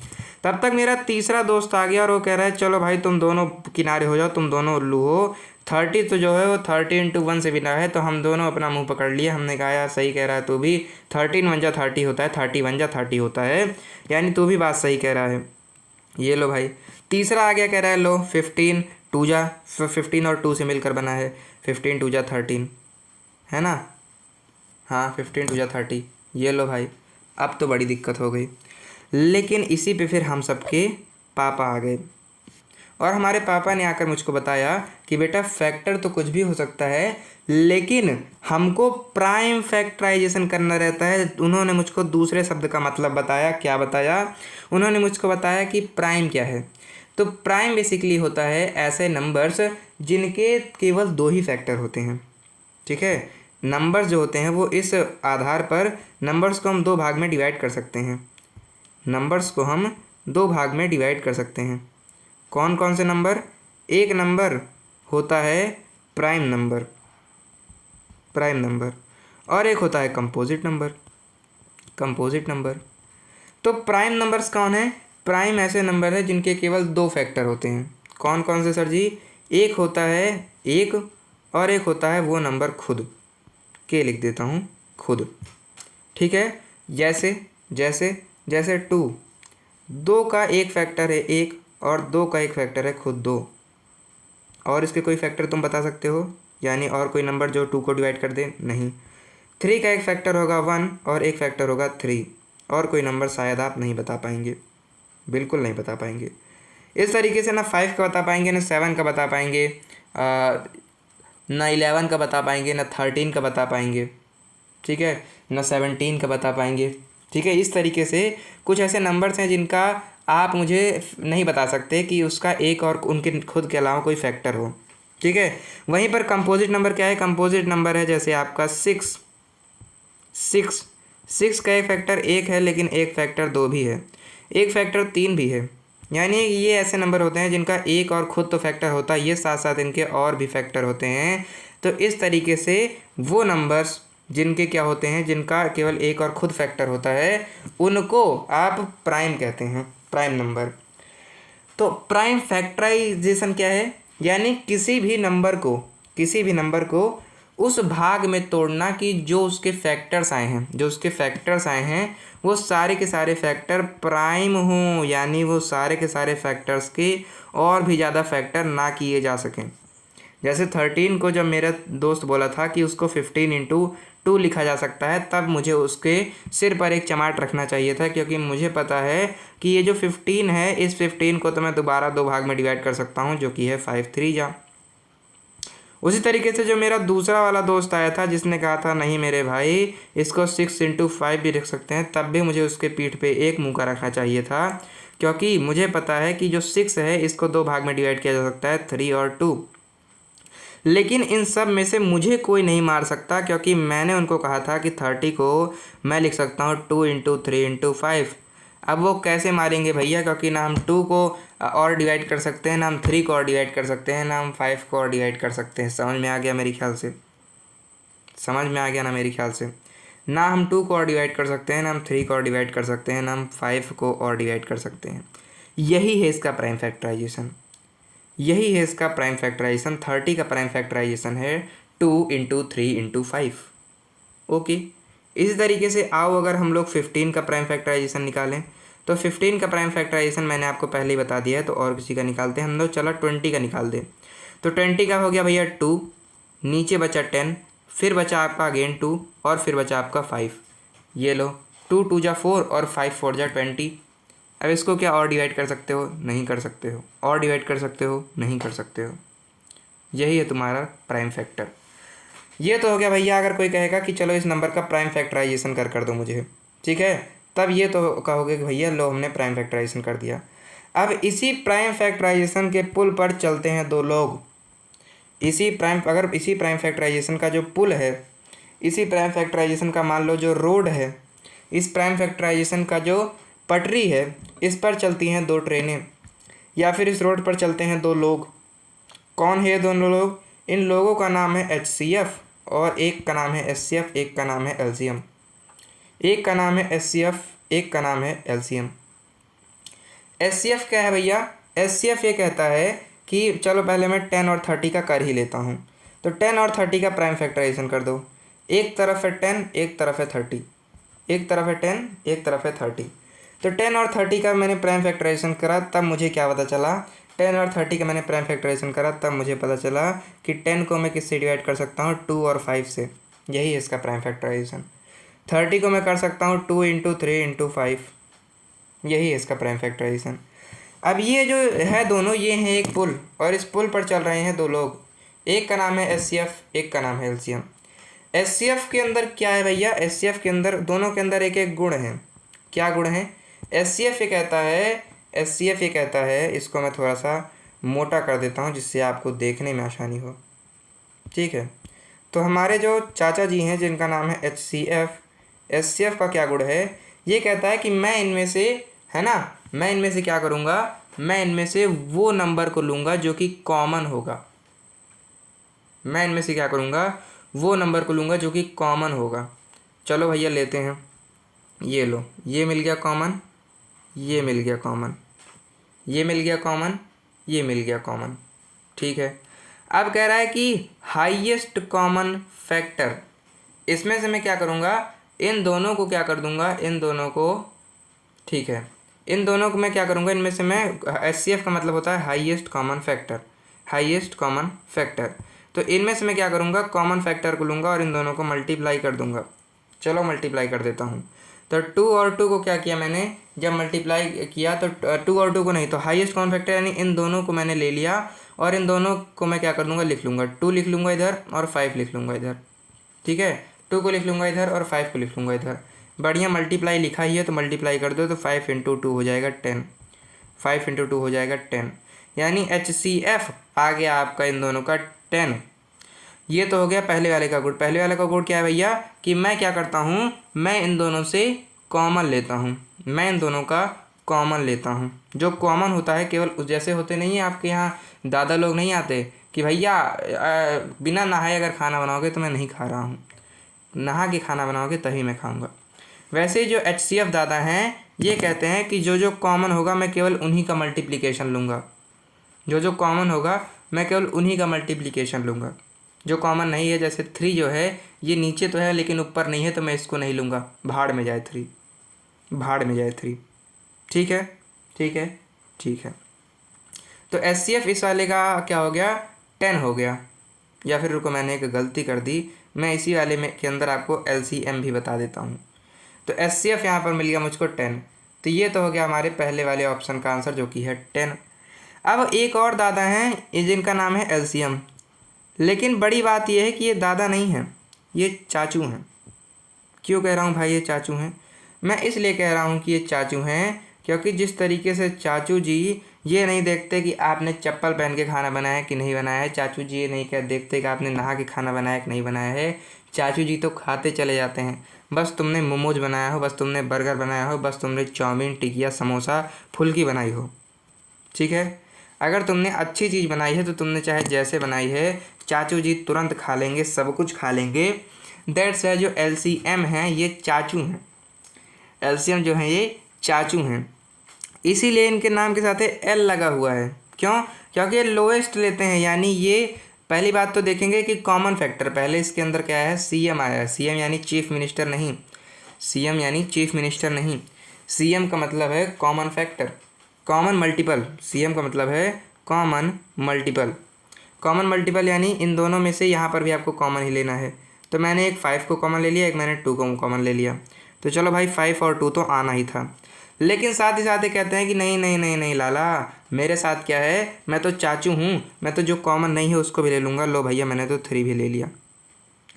[SPEAKER 1] तब तक मेरा तीसरा दोस्त आ गया और वो कह रहा है चलो भाई तुम दोनों किनारे हो जाओ, तुम दोनों उल्लू हो, 30 तो जो है वो 30 × 1 से बिना है। तो हम दोनों अपना मुंह पकड़ लिए, हमने कहा यार सही कह रहा है तू भी, 13 1 जा 30 होता है, 30 1 जा 30 होता है, यानी तू भी बात सही कह रहा है। ये लो भाई तीसरा आ गया, कह रहा है लो 15 2 जा 15 और 2 से मिलकर बना है, 15 2 जा 13 है ना, हाँ 15 2 जा 30। ये लो भाई अब तो बड़ी दिक्कत हो गई। लेकिन इसी पे फिर हम सबके पापा आ गए और हमारे पापा ने आकर मुझको बताया कि बेटा फैक्टर तो कुछ भी हो सकता है लेकिन हमको प्राइम फैक्टराइजेशन करना रहता है। उन्होंने मुझको दूसरे शब्द का मतलब बताया। क्या बताया उन्होंने मुझको बताया कि प्राइम क्या है। तो प्राइम बेसिकली होता है ऐसे नंबर्स जिनके केवल 2 ही फैक्टर होते हैं, ठीक है। नंबर्स जो होते हैं वो इस आधार पर नंबर्स को हम 2 भाग में डिवाइड कर सकते हैं, नंबर्स को हम 2 भाग में डिवाइड कर सकते हैं। कौन कौन से नंबर, एक नंबर होता है प्राइम नंबर, प्राइम नंबर, और एक होता है कंपोजिट नंबर, कंपोजिट नंबर। तो प्राइम नंबर्स कौन है, प्राइम ऐसे नंबर है जिनके केवल 2 फैक्टर होते हैं। कौन कौन से सर जी, एक होता है एक और एक होता है वो नंबर खुद, के लिख देता हूँ खुद, ठीक है। जैसे जैसे जैसे 2 का एक फैक्टर है 1 और 2 का एक फैक्टर है खुद 2, और इसके कोई फैक्टर तुम बता सकते हो, यानी और कोई नंबर जो 2 को डिवाइड कर दे, नहीं। 3 का एक फैक्टर होगा 1 और एक फैक्टर होगा 3, और कोई नंबर शायद आप नहीं बता पाएंगे, बिल्कुल नहीं बता पाएंगे। इस तरीके से ना 5 का बता पाएंगे, ना 7 का बता पाएंगे, ना 11 का बता पाएंगे, ना 13 का बता पाएंगे, ठीक है, ना 17 का बता पाएंगे, ठीक है। इस तरीके से कुछ ऐसे नंबर्स हैं जिनका आप मुझे नहीं बता सकते कि उसका एक और उनके खुद के अलावा कोई फैक्टर हो, ठीक है। वहीं पर कंपोजिट नंबर क्या है, कंपोजिट नंबर है जैसे आपका 6 का एक फैक्टर 1 है लेकिन एक फैक्टर 2 भी है, एक फैक्टर 3 भी है, यानी ये ऐसे नंबर होते हैं जिनका एक और खुद तो फैक्टर होता है, ये साथ साथ इनके और भी फैक्टर होते हैं। तो इस तरीके से वो नंबर्स जिनके क्या होते हैं, जिनका केवल एक और खुद फैक्टर होता है, उनको आप प्राइम कहते हैं, प्राइम नंबर। तो प्राइम फैक्टराइजेशन क्या है, यानी किसी भी नंबर को उस भाग में तोड़ना कि जो उसके फैक्टर्स आए हैं, जो उसके फैक्टर्स आए हैं वो सारे के सारे फैक्टर प्राइम हों, यानी वो सारे के सारे फैक्टर्स के और भी ज़्यादा फैक्टर ना किए जा सकें। जैसे 13 को जब मेरा दोस्त बोला था कि उसको 15 × 2 लिखा जा सकता है, तब मुझे उसके सिर पर एक चमाट रखना चाहिए था, क्योंकि मुझे पता है कि ये जो 15 है इस 15 को तो मैं दोबारा 2 भाग में डिवाइड कर सकता हूँ, जो कि है 5 3 जा। उसी तरीके से जो मेरा दूसरा वाला दोस्त आया था जिसने कहा था नहीं मेरे भाई इसको 6 × 5 भी रख सकते हैं, तब भी मुझे उसके पीठ पे एक मुँह का रखना चाहिए था, क्योंकि मुझे पता है कि जो 6 है इसको 2 भाग में डिवाइड किया जा सकता है, 3 और 2। लेकिन इन सब में से मुझे कोई नहीं मार सकता, क्योंकि मैंने उनको कहा था कि 30 को मैं लिख सकता हूँ 2 × 3 × 5। अब वो कैसे मारेंगे भैया, क्योंकि ना हम 2 को और डिवाइड कर सकते हैं, ना हम 3 को और डिवाइड कर सकते हैं, ना हम 5 को और डिवाइड कर सकते हैं। समझ में आ गया मेरे ख्याल से? समझ में आ गया ना मेरे ख्याल से? ना हम 2 को और डिवाइड कर सकते हैं, ना हम 3 को और डिवाइड कर सकते हैं, ना हम 5 को और डिवाइड कर सकते हैं। यही है इसका प्राइम फैक्टराइजेशन, यही है इसका प्राइम फैक्टराइजेशन। 30 का प्राइम फैक्टराइजेशन है 2 इंटू 3 इंटू 5। ओके, इसी तरीके से आओ अगर हम लोग 15 का प्राइम फैक्टराइजेशन निकालें, तो 15 का प्राइम फैक्टराइजेशन मैंने आपको पहले ही बता दिया है, तो और किसी का निकालते हैं हम लोग। चलो 20 का निकाल दें। तो 20 का हो गया भैया 2, नीचे बचा 10, फिर बचा आपका अगेन 2, और फिर बचा आपका 5। ये लो, 2 2 जा 4 और 5 4 जा 20। अब इसको क्या और डिवाइड कर सकते हो? नहीं कर सकते हो। और डिवाइड कर सकते हो? नहीं कर सकते हो। यही है तुम्हारा प्राइम फैक्टर। ये तो हो गया भैया। अगर कोई कहेगा कि चलो इस नंबर का प्राइम फैक्टराइजेशन कर दो मुझे, ठीक है, तब ये तो कहोगे कि भैया लो हमने प्राइम फैक्टराइजेशन कर दिया। अब इसी प्राइम फैक्टराइजेशन के पुल पर चलते हैं दो लोग। अगर इसी प्राइम फैक्टराइजेशन का जो पुल है, इसी प्राइम फैक्टराइजेशन का मान लो जो रोड है, इस प्राइम फैक्टराइजेशन का जो पटरी है, इस पर चलती हैं 2 ट्रेनें, या फिर इस रोड पर चलते हैं 2 लोग। कौन है ये दोनों लोग? इन लोगों का नाम है HCF, और एक का नाम है SCF, एक का नाम है LCM। एक का नाम है SCF, एक का नाम है LCM। SCF क्या है भैया? SCF ये कहता है कि चलो पहले मैं 10 और 30 का कर ही लेता हूँ। तो 10 और 30 का प्राइम फैक्टराइजेशन कर दो। एक तरफ है 10, एक तरफ है 30। एक तरफ है 10, एक तरफ है 30। तो 10 और 30 का मैंने प्राइम फैक्टराइजेशन करा, तब मुझे क्या पता चला? 10 और 30 का मैंने प्राइम फैक्टराइजेशन करा, तब मुझे पता चला कि 10 को मैं किससे डिवाइड कर सकता हूँ? 2 और 5 से। यही है इसका प्राइम फैक्टराइजेशन। 30 को मैं कर सकता हूँ 2 इंटू 3 इंटू 5। यही है इसका प्राइम फैक्टराइजेशन। अब ये जो है दोनों, ये हैं एक पुल, और इस पुल पर चल रहे हैं 2 लोग। एक का नाम है SCF, एक का नाम है LCM। SCF के अंदर क्या है भैया? SCF के अंदर, दोनों के अंदर एक एक गुण है। क्या गुण है? SCF ये कहता है, SCF ये कहता है, इसको मैं थोड़ा सा मोटा कर देता हूँ जिससे आपको देखने में आसानी हो, ठीक है। तो हमारे जो चाचा जी हैं जिनका नाम है HCF, SCF का क्या गुण है? ये कहता है कि मैं इनमें से, है ना, मैं इनमें से क्या करूँगा? मैं इनमें से वो नंबर को लूँगा जो कि कॉमन होगा। मैं इनमें से क्या करूँगा? वो नंबर को लूँगा जो कि कॉमन होगा। चलो भैया लेते हैं। ये लो, ये मिल गया कॉमन, ये मिल गया कॉमन, ये मिल गया कॉमन, ये मिल गया कॉमन, ठीक है। अब कह रहा है कि हाईएस्ट कॉमन फैक्टर, इसमें से मैं क्या करूँगा? इन दोनों को क्या कर दूँगा? इन दोनों को, ठीक है, इन दोनों को मैं क्या करूँगा? इनमें से मैं, HCF का मतलब होता है highest common factor, highest common factor. तो इनमें से मैं क्या करूँगा? कॉमन फैक्टर को लूँगा और इन दोनों को मल्टीप्लाई कर दूँगा। चलो मल्टीप्लाई कर देता हूँ। तो 2 और 2 को क्या किया मैंने? जब मल्टीप्लाई किया तो 2 और 2 को नहीं, तो हाईएस्ट कॉमन फैक्टर यानी इन दोनों को मैंने ले लिया, और इन दोनों को मैं क्या कर लूँगा? लिख लूँगा। 2 लिख लूँगा इधर और 5 लिख लूँगा इधर, ठीक है। 2 को लिख लूँगा इधर और 5 को लिख लूँगा इधर। बढ़िया, मल्टीप्लाई लिखा ही है तो मल्टीप्लाई कर दो। तो 5 इंटू 2 हो जाएगा 10, 5 इंटू 2 हो जाएगा 10, यानी HCF आ गया आपका इन दोनों का 10। ये तो हो गया पहले वाले का गुण। पहले वाले का गुण क्या है भैया? कि मैं क्या करता हूँ? मैं इन दोनों से कॉमन लेता हूँ, मैं इन दोनों का कॉमन लेता हूँ। जो कॉमन होता है, केवल जैसे होते नहीं है आपके यहाँ दादा लोग नहीं आते कि भैया बिना नहाए अगर खाना बनाओगे तो मैं नहीं खा रहा हूँ, नहा के खाना बनाओगे तभी मैं खाऊंगा। वैसे ही जो HCF दादा हैं, ये कहते हैं कि जो जो कॉमन होगा मैं केवल उन्हीं का मल्टीप्लिकेशन लूँगा। जो जो कॉमन होगा मैं केवल उन्हीं का मल्टीप्लिकेशन लूँगा। जो कॉमन नहीं है, जैसे 3 जो है ये नीचे तो है लेकिन ऊपर नहीं है, तो मैं इसको नहीं लूँगा। भाड़ में जाए 3, भाड़ में जाए 3, ठीक है, ठीक है, ठीक है। तो HCF इस वाले का क्या हो गया? 10 हो गया। या फिर रुको, मैंने एक गलती कर दी, मैं इसी वाले में के अंदर आपको LCM भी बता देता हूँ। तो HCF यहाँ पर मिल गया मुझको 10। तो ये तो हो गया हमारे पहले वाले ऑप्शन का आंसर जो कि है 10। अब एक और दादा हैं जिनका नाम है LCM, लेकिन बड़ी बात यह है कि ये दादा नहीं हैं, ये चाचू हैं। क्यों कह रहा हूँ भाई ये चाचू हैं? मैं इसलिए कह रहा हूँ कि ये चाचू हैं क्योंकि जिस तरीके से चाचू जी ये नहीं देखते कि आपने चप्पल पहन के खाना बनाया कि नहीं बनाया है, चाचू जी ये नहीं कह देखते कि आपने नहा के खाना बनाया कि नहीं बनाया है। चाचू जी तो खाते चले जाते हैं। बस तुमने मोमोज बनाया हो, बस तुमने बर्गर बनाया हो, बस तुमने चाउमीन, टिकिया, समोसा, फुल्की बनाई हो। ठीक है, अगर तुमने अच्छी चीज़ बनाई है तो तुमने चाहे जैसे बनाई है, चाचू जी तुरंत खा लेंगे, सब कुछ खा लेंगे। दैट्स वाई जो LCM है ये चाचू हैं। LCM जो है ये चाचू हैं, इसीलिए इनके नाम के साथ एल लगा हुआ है। क्यों? क्योंकि ये लोएस्ट लेते हैं, यानी ये पहली बात तो देखेंगे कि कॉमन फैक्टर पहले इसके अंदर क्या है, CM आया है। CM यानी चीफ मिनिस्टर नहीं, CM यानी चीफ मिनिस्टर नहीं, CM का मतलब है common factor, common multiple. CM का मतलब है कॉमन मल्टीपल। कॉमन मल्टीपल यानी इन दोनों में से यहाँ पर भी आपको कॉमन ही लेना है। तो मैंने एक 5 को कॉमन ले लिया, एक मैंने 2 को कॉमन ले लिया। तो चलो भाई 5 और 2 तो आना ही था, लेकिन साथ ही साथ ये कहते हैं कि नहीं नहीं नहीं नहीं लाला, मेरे साथ क्या है, मैं तो चाचू हूँ, मैं तो जो कॉमन नहीं है उसको भी ले लूँगा। लो भैया मैंने तो 3 भी ले लिया।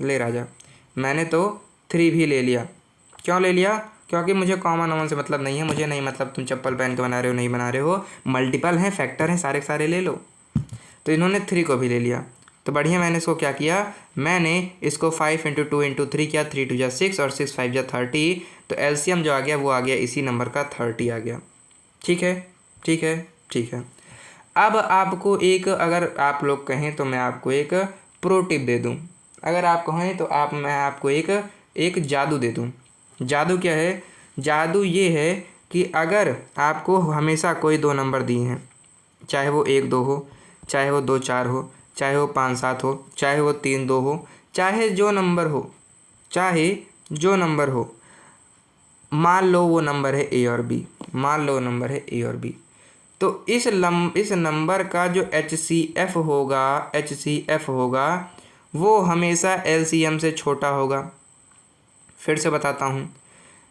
[SPEAKER 1] ले राजा, मैंने तो 3 भी ले लिया। क्यों ले लिया? क्योंकि मुझे कॉमन वॉमन से मतलब नहीं है, मुझे नहीं मतलब तुम चप्पल पहन के बना रहे हो नहीं बना रहे हो, मल्टीपल हैं, फैक्टर हैं, सारे के सारे ले लो। तो इन्होंने 3 को भी ले लिया। तो बढ़िया, मैंने इसको क्या किया, मैंने इसको 5 × 2 × 3 किया, 3 × 2 = 6 और 6 × 5 = 30। तो LCM जो आ गया वो आ गया इसी नंबर का 30 आ गया। ठीक है, ठीक है, ठीक है। अब आपको एक, अगर आप लोग कहें तो मैं आपको एक प्रो टिप दे दूं, अगर आप कहें तो मैं आपको एक जादू दे दूं। जादू क्या है? जादू ये है कि अगर आपको हमेशा कोई 2 नंबर दिए हैं, चाहे वो 1 2 हो, चाहे वो 2 4 हो, चाहे वो 5 7 हो, चाहे वो 3 2 हो, चाहे जो नंबर हो, चाहे जो नंबर हो, मान लो वो नंबर है A और B, मान लो वो नंबर है A और B, तो इस नंबर का जो HCF होगा वो हमेशा LCM से छोटा होगा। फिर से बताता हूँ,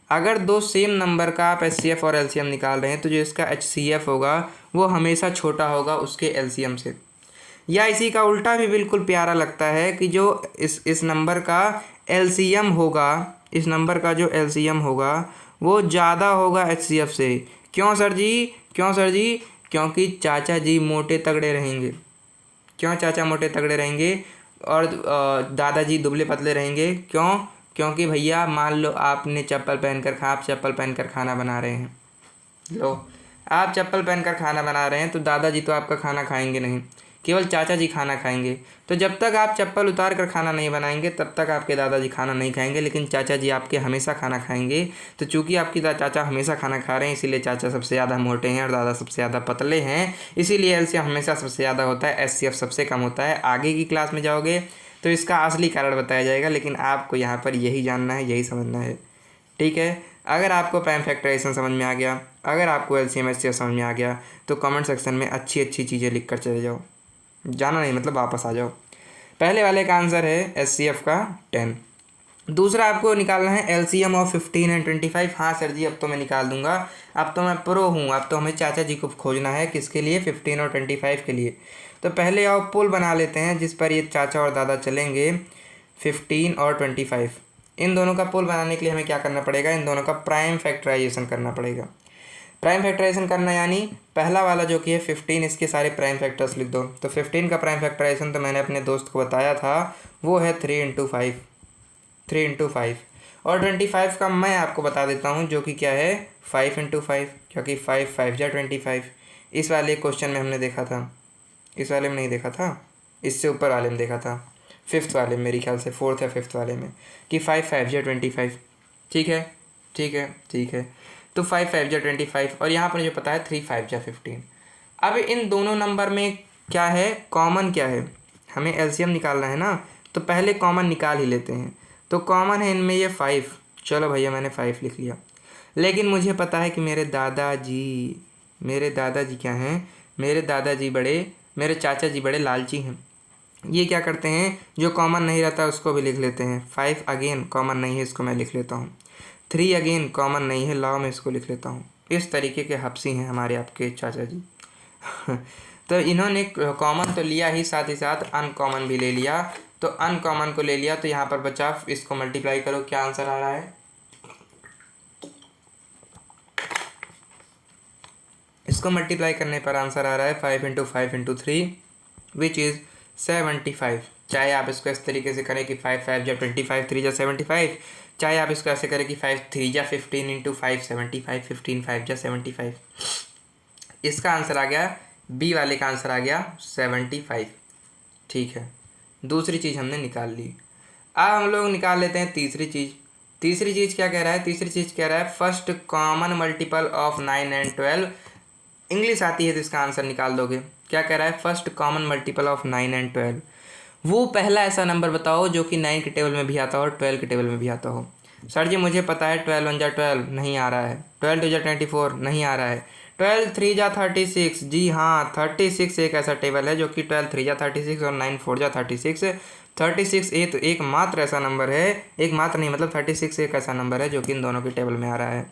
[SPEAKER 1] अगर 2 सेम नंबर का आप HCF और LCM निकाल रहे हैं तो जो इसका HCF होगा वो हमेशा छोटा होगा उसके LCM से। या इसी का उल्टा भी बिल्कुल प्यारा लगता है कि जो इस नंबर का LCM होगा, इस नंबर का जो LCM होगा वो ज़्यादा होगा HCF से। क्यों सर जी? क्यों सर जी? क्योंकि चाचा जी मोटे तगड़े रहेंगे। क्यों चाचा मोटे तगड़े रहेंगे और दादाजी दुबले पतले रहेंगे? क्यों? क्योंकि भैया मान लो आपने आप चप्पल पहनकर खाना बना रहे हैं। लो, आप चप्पल पहनकर खाना बना रहे हैं तो दादाजी तो आपका खाना खाएंगे नहीं, केवल चाचा जी खाना खाएंगे। तो जब तक आप चप्पल उतार कर खाना नहीं बनाएंगे तब तक आपके दादाजी खाना नहीं खाएंगे, लेकिन चाचा जी आपके हमेशा खाना खाएंगे। तो चूंकि आपकी चाचा हमेशा खाना खा रहे हैं इसीलिए चाचा सबसे ज़्यादा मोटे हैं और दादा सबसे ज़्यादा पतले हैं, इसीलिए LCM हमेशा सबसे ज़्यादा होता है, HCF सबसे कम होता है। आगे की क्लास में जाओगे तो इसका असली कारण बताया जाएगा, लेकिन आपको यहाँ पर यही जानना है, यही समझना है। ठीक है, अगर आपको प्राइम फैक्टराइजेशन समझ में आ गया, अगर आपको LCM HCF समझ में आ गया तो कमेंट सेक्शन में अच्छी अच्छी चीज़ें लिख कर चले जाओ। जाना नहीं मतलब वापस आ जाओ। पहले वाले का आंसर है HCF का 10। दूसरा आपको निकालना है LCM ऑफ 15 एंड 25। हाँ सर जी, अब तो मैं निकाल दूंगा, अब तो मैं प्रो हूँ। अब तो हमें चाचा जी को खोजना है, किसके लिए? 15 और 25 के लिए। तो पहले आओ पुल बना लेते हैं जिस पर ये चाचा और दादा चलेंगे, 15 और 25। इन दोनों का पुल बनाने के लिए हमें क्या करना पड़ेगा? इन दोनों का प्राइम फैक्टराइजेशन करना पड़ेगा। प्राइम फैक्टराइजेशन करना यानी पहला वाला जो कि है 15, इसके सारे प्राइम फैक्टर्स लिख दो। तो 15 का प्राइम फैक्टराइजेशन तो मैंने अपने दोस्त को बताया था, वो है 3 × 5, 3 × 5। और 25 का मैं आपको बता देता हूँ जो कि क्या है, 5 × 5, क्योंकि 5 5 × 25। इस वाले क्वेश्चन में हमने देखा था, इस वाले में नहीं देखा था, इससे ऊपर वाले में देखा था, 5th वाले में, मेरे ख्याल से 4th या 5th वाले में, कि 5 5 × 25। ठीक है, ठीक है, ठीक है। तो 5 5 × 25 और यहाँ पर जो पता है 3 5 × 15। अब इन दोनों नंबर में क्या है, कॉमन क्या है? हमें LCM निकालना है ना, तो पहले कॉमन निकाल ही लेते हैं। तो कॉमन है इनमें ये 5। चलो भैया मैंने 5 लिख लिया, लेकिन मुझे पता है कि मेरे दादाजी क्या हैं? मेरे चाचा जी बड़े लालची हैं। ये क्या करते हैं, जो कॉमन नहीं रहता उसको भी लिख लेते हैं। 5 अगेन कॉमन नहीं है, इसको मैं लिख लेता हूँ। 3 अगेन कॉमन नहीं है, लाओ मैं इसको लिख लेता हूँ। इस तरीके के हफ्सी हैं हमारे आपके चाचा जी। तो इन्होंने कॉमन तो लिया ही, साथ अनकॉमन भी ले लिया। तो अनकॉमन को ले लिया तो यहाँ पर बचा, इसको मल्टीप्लाई करो, क्या आंसर आ रहा है? इसको मल्टीप्लाई करने पर आंसर आ रहा है 5 × 5 × 3 विच इज़ 75। चाहे आप इसको इस तरीके से करें कि 5 5 जा 25, 3 जा 75, चाहे आप इसको ऐसे करें कि 5 3 जा 15 इंटू 5 75, 15 5 जा 75। इसका आंसर आ गया, बी वाले का आंसर आ गया 75। ठीक है, दूसरी चीज़ हमने निकाल ली। अब हम लोग निकाल लेते हैं तीसरी चीज़। तीसरी चीज़ क्या कह रहा है? तीसरी चीज़ कह रहा है first common multiple of 9 and 12। English आती है तो इसका आंसर निकाल दोगे। क्या कह रहा है? First common multiple of 9 and 12। वो पहला ऐसा नंबर बताओ जो कि 9 के टेबल में भी आता हो और 12 के टेबल में भी आता हो। सर जी मुझे पता है 12 1 जा 12 नहीं आ रहा है, 12 2 जा 24 नहीं आ रहा है, 12 3 जा 36। जी हाँ, 36 एक ऐसा टेबल है जो कि 12 3 जा 36 और 9 4 जा 36। 36 एक मात्र ऐसा नंबर है, एक मात्र नहीं मतलब 36 एक ऐसा नंबर है जो कि इन दोनों के टेबल में आ रहा है।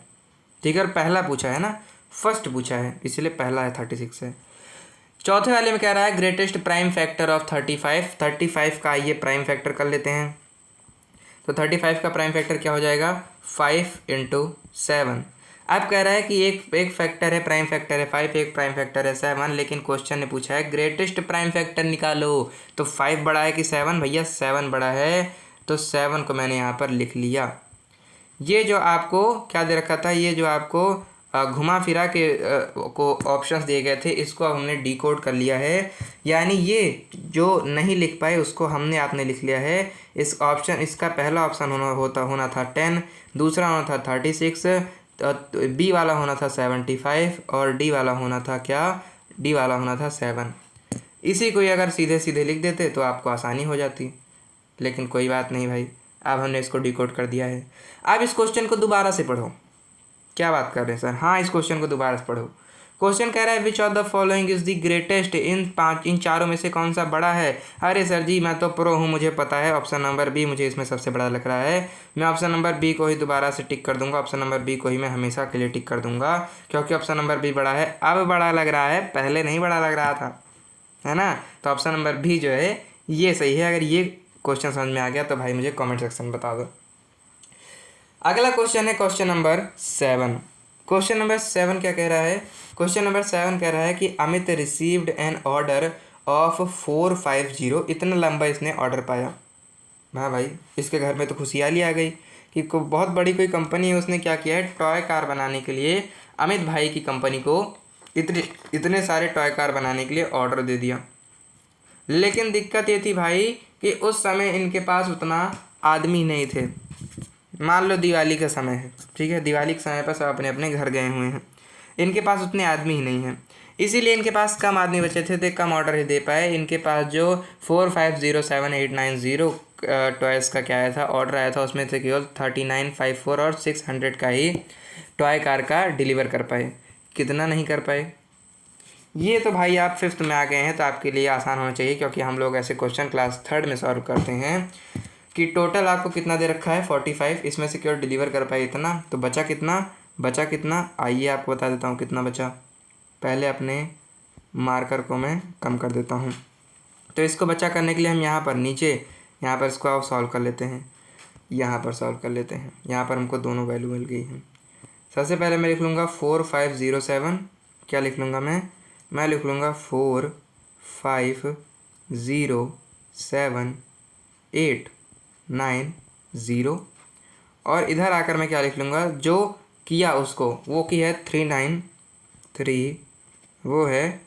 [SPEAKER 1] ठीक है, और पहला पूछा है ना, फर्स्ट पूछा है, इसलिए पहला है 36 है। चौथे वाले में कह रहा है ग्रेटेस्ट प्राइम फैक्टर ऑफ 35। 35 का ये प्राइम फैक्टर कर लेते हैं। तो 35 का प्राइम फैक्टर क्या हो जाएगा? 5 इंटू 7। अब कह रहा है कि एक फैक्टर है, प्राइम फैक्टर है 5, एक प्राइम फैक्टर है 7, लेकिन क्वेश्चन ने पूछा है ग्रेटेस्ट प्राइम फैक्टर निकालो। तो 5 बड़ा है कि 7? भैया 7 बड़ा है, तो 7 को मैंने यहाँ पर लिख लिया। ये जो आपको क्या दे रखा था, ये जो आपको घुमा फिरा के को ऑप्शंस दिए गए थे, इसको अब हमने डिकोड कर लिया है। यानी ये जो नहीं लिख पाए उसको हमने आपने लिख लिया है। इस ऑप्शन, इसका पहला ऑप्शन होना था 10, दूसरा होना था 36, बी वाला होना था 75 और डी वाला होना था क्या? डी वाला होना था 7। इसी को अगर सीधे सीधे लिख देते तो आपको आसानी हो जाती, लेकिन कोई बात नहीं भाई, अब हमने इसको डिकोड कर दिया है। अब इस क्वेश्चन को दोबारा से पढ़ो। क्या बात कर रहे हैं सर? हाँ, इस क्वेश्चन को दोबारा से पढ़ो। क्वेश्चन कह रहा है which of the following is the greatest, इन चारों में से कौन सा बड़ा है? अरे सर जी मैं तो प्रो हूँ, मुझे पता है ऑप्शन नंबर बी मुझे इसमें सबसे बड़ा लग रहा है। मैं ऑप्शन नंबर बी को ही दोबारा से टिक कर दूंगा, ऑप्शन नंबर बी को ही मैं हमेशा के लिए टिक कर दूंगा, क्योंकि ऑप्शन नंबर बी बड़ा है। अब बड़ा लग रहा है, पहले नहीं बड़ा लग रहा था, है ना? तो ऑप्शन नंबर बी जो है ये सही है। अगर ये क्वेश्चन समझ में आ गया तो भाई मुझे कमेंट सेक्शन में बता दो। अगला क्वेश्चन है क्वेश्चन नंबर 7। क्वेश्चन नंबर 7 क्या कह रहा है? क्वेश्चन नंबर 7 कह रहा है कि Amit received an order of 450। इतना लंबा इसने ऑर्डर पाया। हाँ भाई, इसके घर में तो खुशहाली आ गई कि बहुत बड़ी कोई कंपनी है, उसने क्या किया है, टॉय कार बनाने के लिए अमित भाई की कंपनी को इतने सारे टॉय कार बनाने के लिए ऑर्डर दे दिया। लेकिन दिक्कत ये थी भाई कि उस समय इनके पास उतना आदमी नहीं थे। मान लो दिवाली का समय है, ठीक है, दिवाली के समय पर सब अपने अपने घर गए हुए हैं, इनके पास उतने आदमी ही नहीं हैं, इसीलिए इनके पास कम आदमी बचे थे तो कम ऑर्डर ही दे पाए। इनके पास जो 4507 890 टॉयज़ का क्या आया था, ऑर्डर आया था, उसमें से केवल 3954 और 600 का ही टॉय कार का डिलीवर कर पाए। कितना नहीं कर पाए? ये तो भाई आप 5th में आ गए हैं तो आपके लिए आसान होना चाहिए, क्योंकि हम लोग ऐसे क्वेश्चन क्लास 3rd में सॉल्व करते हैं कि टोटल आपको कितना दे रखा है 45, इसमें से केवल डिलीवर कर पाए इतना, तो बचा कितना? आइए आपको बता देता हूँ कितना बचा। पहले अपने मार्कर को मैं कम कर देता हूँ। तो इसको बचा करने के लिए हम यहाँ पर नीचे, यहाँ पर इसको आप सॉल्व कर लेते हैं, यहाँ पर सॉल्व कर लेते हैं। यहाँ पर हमको दोनों वैल्यू मिल गई हैं। सबसे पहले मैं लिख लूँगा 4507, क्या लिख लूँगा मैं लिख लूँगा 4507890, और इधर आकर मैं क्या लिख लूँगा, जो किया उसको, वो की है 393, वो है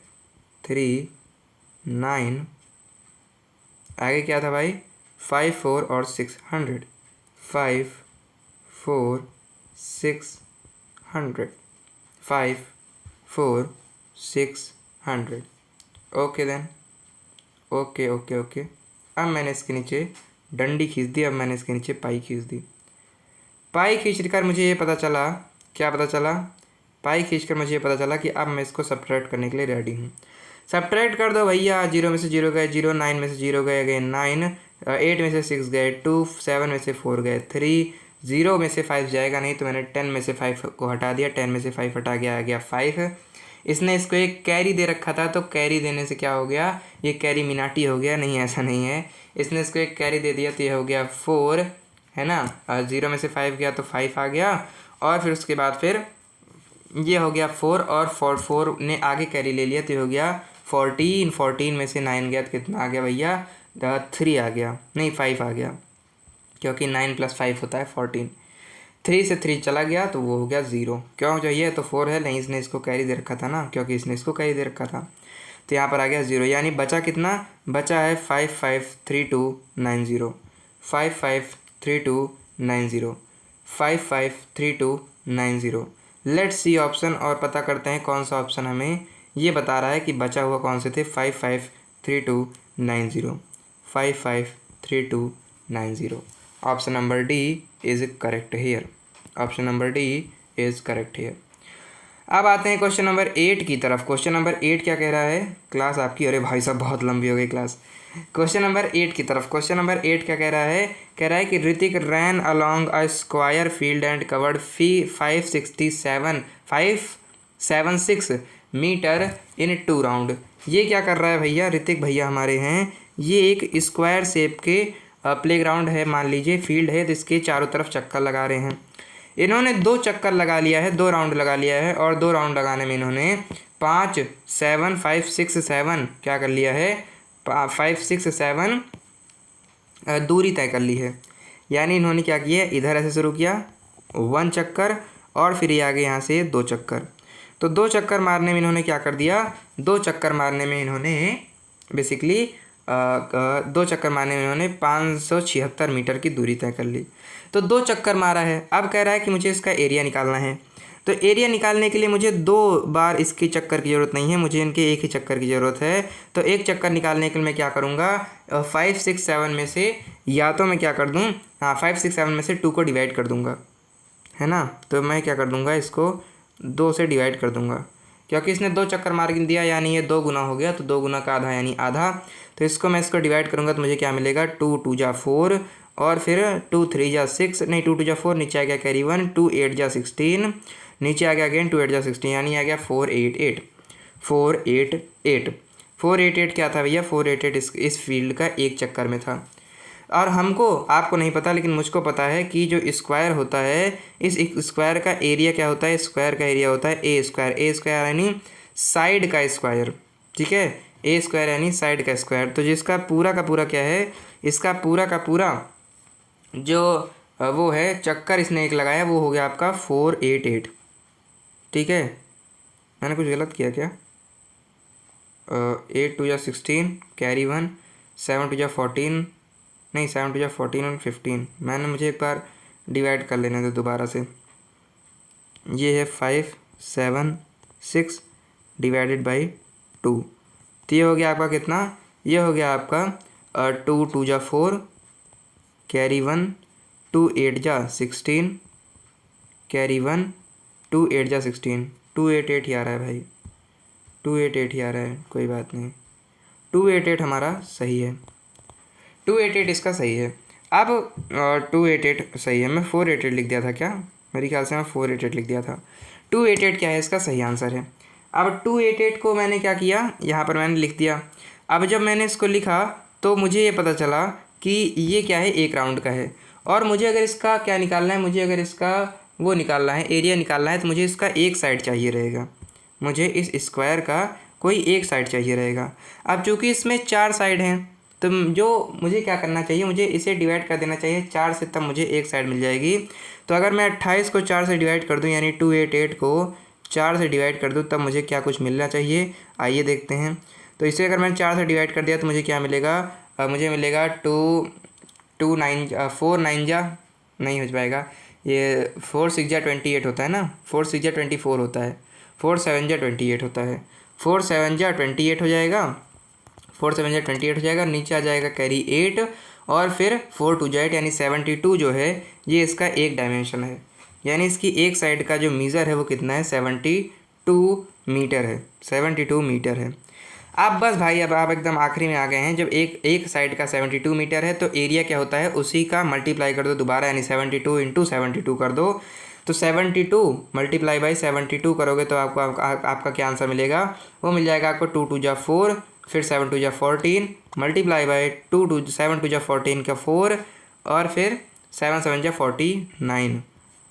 [SPEAKER 1] 39, आगे क्या था भाई 54 और 600, 5 4 600, 5 4 600। Okay then, okay. अब मैंने इसके नीचे डंडी खींच दी, अब मैंने इसके नीचे पाई खींच दी। पाई खींचकर मुझे ये पता चला, क्या पता चला? पाई खींचकर मुझे ये पता चला कि अब मैं इसको सब्ट्रैक्ट करने के लिए रेडी हूँ। सब्ट्रैक्ट कर दो भैया, 0 में से 0 गए 0, 9 में से 0 गए अगेन 9, 8 में से 6 गए 2, 7 में से 4 गए 3, 0 में से 5 जाएगा नहीं, तो मैंने 10 में से 5 को हटा दिया, 10 में से 5 हटा गया, आ गया 5। इसने इसको एक कैरी दे रखा था, तो कैरी देने से क्या हो गया, ये कैरी मिनाटी हो गया। नहीं, ऐसा नहीं है, इसने इसको एक कैरी दे दिया तो ये हो गया 4, है ना। 0 में से 5 गया तो 5 आ गया, और फिर उसके बाद फिर ये हो गया 4, और 4 ने आगे कैरी ले लिया तो ये हो गया 14 में से 9 गया तो कितना आ गया भैया 3 आ गया, नहीं 5 आ गया, क्योंकि 9 + 5 होता है 14। 3 से 3 चला गया तो वो हो गया 0। क्यों चाहिए? तो 4 है, नहीं इसने इसको कैरी दे रखा था ना, क्योंकि इसने इसको कैरी दे रखा था, तो यहाँ पर आ गया 0। यानी बचा कितना? बचा है 553290, 553290, 553290। लेट्स सी ऑप्शन, और पता करते हैं कौन सा ऑप्शन हमें ये बता रहा है कि बचा हुआ कौन से थे। 553290, 553290। Option number D is correct here. Option number D is correct here. अब आते हैं क्वेश्चन नंबर 8 की तरफ। क्वेश्चन नंबर 8 क्या कह रहा है? क्लास आपकी, अरे भाई साहब बहुत लंबी हो गई क्लास। क्वेश्चन नंबर 8 की तरफ। क्वेश्चन नंबर 8 क्या कह रहा है? कह रहा है कि Hrithik ran along a square field and covered 576 metre in 2 round. ये क्या कर रहा है भैया? ऋतिक भैया हमारे हैं, ये एक स्क्वायर शेप के प्लेग्राउंड है, मान लीजिए फील्ड है, जिसके चारों तरफ चक्कर लगा रहे हैं। इन्होंने 2 चक्कर लगा लिया है, 2 राउंड लगा लिया है, और 2 राउंड लगाने में इन्होंने 5 7 5 6 7 क्या कर लिया है? 5 6 7 दूरी तय कर ली है। यानी इन्होंने क्या किया? इधर ऐसे शुरू किया 1 चक्कर, और फिर ये आगे यहाँ से 2 चक्कर। तो 2 चक्कर मारने में इन्होंने क्या कर दिया? 2 चक्कर मारने में इन्होंने बेसिकली 2 चक्कर मारने में इन्होंने 576 मीटर की दूरी तय कर ली। तो 2 चक्कर मारा है। अब कह रहा है कि मुझे इसका एरिया निकालना है। तो एरिया निकालने के लिए मुझे 2 बार इसके चक्कर की ज़रूरत नहीं है, मुझे इनके एक ही चक्कर की ज़रूरत है। तो एक चक्कर निकालने के लिए मैं क्या करूँगा? 5 6 7 में से, या तो मैं क्या कर दूँ, हाँ 5 6 7 में से 2 को डिवाइड कर दूँगा, है ना। तो मैं क्या कर दूँगा? इसको 2 से डिवाइड कर दूँगा, क्योंकि इसने 2 चक्कर मार दिया, यानी ये 2 गुना हो गया, तो 2 गुना का आधा यानी आधा। तो इसको मैं इसको डिवाइड करूँगा तो मुझे क्या मिलेगा? 2 2 जा 4, और फिर 2 3 जा 6, नहीं 2 2 जा 4, नीचे आ गया कैरी 1, 2 8 जा 16, नीचे आ गया अगेन 2 8 जा 16, यानी आ गया 488 488 488 क्या था भैया? 488 इस फील्ड का एक चक्कर में था। और हमको, आपको नहीं पता लेकिन मुझको पता है कि जो स्क्वायर होता है, इस स्क्वायर का एरिया क्या होता है? स्क्वायर का एरिया होता है ए स्क्वायर यानी साइड का स्क्वायर, ठीक है। ए स्क्वायर यानी साइड का स्क्वायर। तो जिसका पूरा का पूरा क्या है? इसका पूरा का पूरा जो वो है चक्कर इसने एक लगाया, वो हो गया आपका 488, ठीक है। मैंने कुछ गलत किया क्या? 8 2 जा 16 कैरी 1, 7 2 जा 14, नहीं 7 2 जा 14 और 15। मुझे एक बार डिवाइड कर लेने दो दोबारा से। ये है 5 7 6 डिवाइडेड बाई 2, तो ये हो गया आपका कितना? ये हो गया आपका 2 2 जा 4 कैरी 1, 2 8 जा 16 कैरी 1, 2 8 जा 16, 288 ही आ रहा है भाई, 288 ही आ रहा है, कोई बात नहीं। 288 हमारा सही है, 288 इसका सही है। अब 288 सही है, मैं 488 लिख दिया था क्या? मेरे ख्याल से मैं 488 लिख दिया था। 288 क्या है? इसका सही आंसर है। अब 288 को मैंने क्या किया? यहाँ पर मैंने लिख दिया। अब जब मैंने इसको लिखा तो मुझे ये पता चला कि ये क्या है? 1 राउंड का है, और मुझे अगर इसका क्या निकालना है? मुझे अगर इसका वो निकालना है, एरिया निकालना है, तो मुझे इसका एक साइड चाहिए रहेगा। मुझे इस स्क्वायर का कोई एक साइड चाहिए रहेगा। अब चूँकि इसमें 4 साइड हैं, तो जो मुझे क्या करना चाहिए? मुझे इसे डिवाइड कर देना चाहिए 4 से, तब मुझे एक साइड मिल जाएगी। तो अगर मैं 28 को 4 से डिवाइड कर दूं, यानी 288 को 4 से डिवाइड कर दूं, तब मुझे क्या कुछ मिलना चाहिए? आइए देखते हैं। तो इसे अगर मैंने 4 से डिवाइड कर दिया तो मुझे क्या मिलेगा? मुझे मिलेगा 4 9 जा नहीं हो पाएगा, ये 4 6 जा 28 होता है ना, 4 6 जा 24 होता है, 4 7 जा 28 होता है, 4 7 जा 28 हो जाएगा, 4 7 जा 28 हो जाएगा, नीचे आ जाएगा कैरी 8, और फिर 4 2 जा 8 यानी 72 जो है ये इसका एक डायमेंशन है, यानी इसकी एक साइड का जो मीज़र है वो कितना है? 72 मीटर है, 72 मीटर है। आप बस भाई, अब आप एकदम आखिरी में आ गए हैं। जब एक साइड का 72 मीटर है तो एरिया क्या होता है? उसी का मल्टीप्लाई कर दो दोबारा, यानी 72 × 72 कर दो। तो 72 मल्टीप्लाई बाई 72 करोगे तो आपको आपका क्या आंसर मिलेगा? वो मिल जाएगा आपको 2 2 जा 4, फिर 7 2 जा 14 मल्टीप्लाई बाई 7 2 जा 14 का 4, और फिर 7 7 जा 49।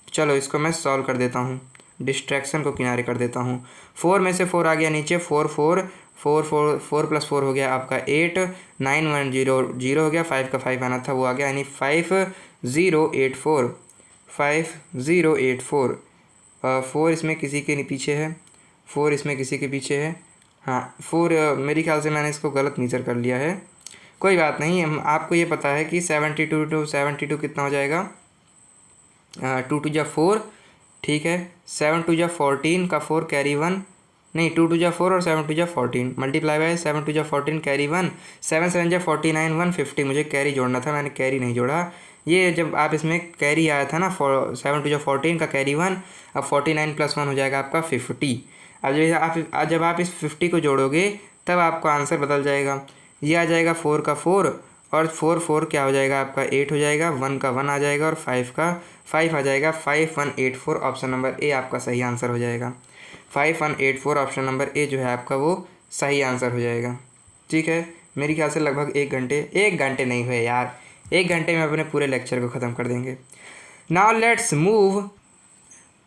[SPEAKER 1] चलो इसको मैं सॉल्व कर देता हूँ, डिस्ट्रैक्शन को किनारे कर देता हूँ। 4 में से 4 आ गया नीचे, 4 4 4 + 4 हो गया आपका 8, 9 1 0 0 हो गया, 5 का 5 आना था वो आ गया, यानी 5084 5084। 4 इसमें किसी के पीछे है, 4 इसमें किसी के पीछे है। हाँ 4 मेरे ख्याल से मैंने इसको गलत मीजर कर लिया है, कोई बात नहीं। आपको ये पता है कि 72 टू 72 कितना हो जाएगा, 2 2 जा 4, ठीक है। 7 2 जा 14 का 4 कैरी 1, नहीं 2 2 जा 4 और 7 2 जा 14 मल्टीप्लाई बाय 7 2 जा 14 कैरी 1, 7 7 जा 49 150, मुझे कैरी जोड़ना था, मैंने कैरी नहीं जोड़ा। ये जब आप इसमें कैरी आया था ना 7 2 जा 14 का कैरी 1, अब 49 + 1 हो जाएगा आपका 50। अब जब आप इस 50 को जोड़ोगे तब आपका आंसर बदल जाएगा, ये आ जाएगा 4 का 4 और 4 4 क्या हो जाएगा आपका 8 हो जाएगा, 1 का 1 आ जाएगा और 5 का 5 आ जाएगा। 5184 ऑप्शन नंबर ए आपका सही आंसर हो जाएगा। 5184 ऑप्शन नंबर ए जो है आपका वो सही आंसर हो जाएगा। ठीक है, मेरे ख्याल से लगभग 1 घंटे नहीं हुए यार, 1 घंटे में अपने पूरे लेक्चर को ख़त्म कर देंगे। Now let's move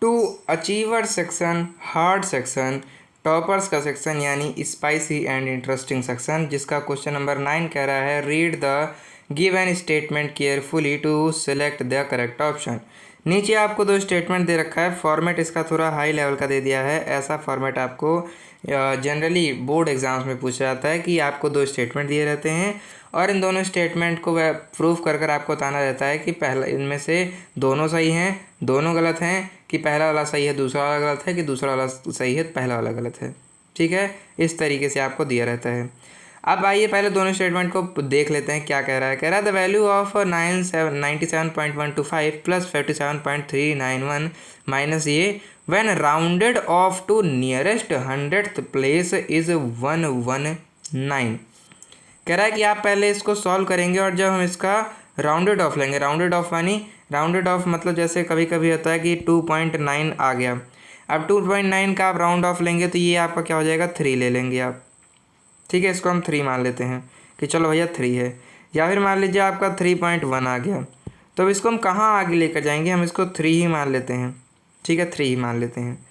[SPEAKER 1] to achiever section, hard section, toppers का सेक्शन यानी स्पाइसी एंड इंटरेस्टिंग सेक्शन, जिसका क्वेश्चन नंबर 9 कह रहा है read the given statement carefully to select the correct option. नीचे आपको 2 स्टेटमेंट दे रखा है, फॉर्मेट इसका थोड़ा हाई लेवल का दे दिया है। ऐसा फॉर्मेट आपको जनरली बोर्ड एग्जाम्स में पूछा जाता है कि आपको 2 स्टेटमेंट दिए रहते हैं और इन दोनों स्टेटमेंट को वह प्रूफ कर आपको बताना रहता है कि पहला इनमें से दोनों सही हैं, दोनों गलत हैं, कि पहला वाला सही है दूसरा वाला गलत है, कि दूसरा वाला सही है पहला वाला गलत है। ठीक है, इस तरीके से आपको दिया रहता है। अब आइए पहले दोनों स्टेटमेंट को देख लेते हैं क्या कह रहा है। कह रहा है द वैल्यू ऑफ 97.125 + 57.391 माइनस ये when rounded off to nearest 100th place is 119। कह रहा है कि आप पहले इसको सॉल्व करेंगे और जब हम इसका राउंडेड ऑफ लेंगे, राउंडेड ऑफ यानी राउंडेड ऑफ मतलब जैसे कभी कभी होता है कि 2.9 आ गया, अब 2.9 का आप राउंड ऑफ लेंगे तो ये आपका क्या हो जाएगा 3 ले लेंगे आप। ठीक है, इसको हम 3 मान लेते हैं कि चलो भैया 3 है, या फिर मान लीजिए आपका 3.1 आ गया, तो अब इसको हम कहाँ आगे लेकर जाएंगे, हम इसको 3 ही मान लेते हैं। ठीक है, 3 ही मान लेते हैं।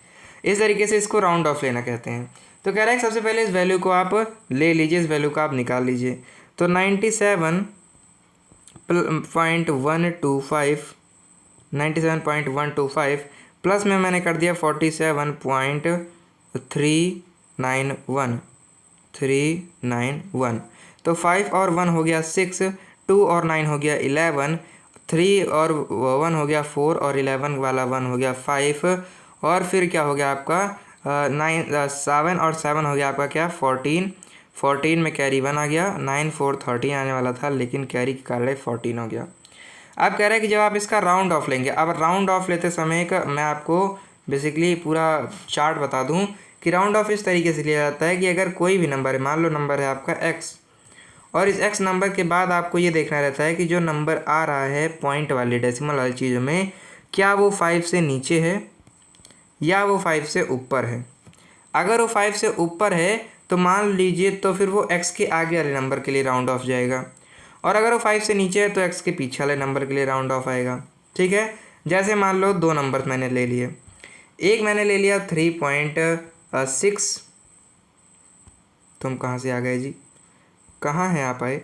[SPEAKER 1] इस तरीके से इसको राउंड ऑफ लेना कहते हैं। तो कह रहा है सबसे पहले इस वैल्यू को आप ले लीजिए, इस वैल्यू को आप निकाल लीजिए। तो 97.125 प्लस में मैंने कर दिया 47.391 तो 5 और 1 हो गया 6, 2 और 9 हो गया 11, 3 और 1 हो गया 4 और 11 वाला 1 हो गया 5 और फिर क्या हो गया आपका 7 और 7 हो गया आपका क्या 14 में कैरी 1 आ गया, 9 4 13 आने वाला था लेकिन कैरी के कारण 14 हो गया। अब कह रहे हैं कि जब आप इसका राउंड ऑफ लेंगे, अब राउंड ऑफ लेते समय का मैं आपको बेसिकली पूरा चार्ट बता दूं कि राउंड ऑफ इस तरीके से लिया जाता है कि अगर कोई भी नंबर है, मान लो नंबर है आपका x और इस x नंबर के बाद आपको ये देखना रहता है कि जो नंबर आ रहा है पॉइंट वाली डेसिमल वाली चीज़ों में, क्या वो 5 से नीचे है या वो 5 से ऊपर है। अगर वो 5 से ऊपर है तो मान लीजिए तो फिर वो x के आगे वाले नंबर के लिए राउंड ऑफ जाएगा, और अगर वो 5 से नीचे है तो x के पीछे वाले नंबर के लिए राउंड ऑफ आएगा। ठीक है, जैसे मान लो 2 नंबर मैंने ले लिए, एक मैंने ले लिया 3.6, तुम कहाँ से आ गए जी, कहाँ हैं आप आए,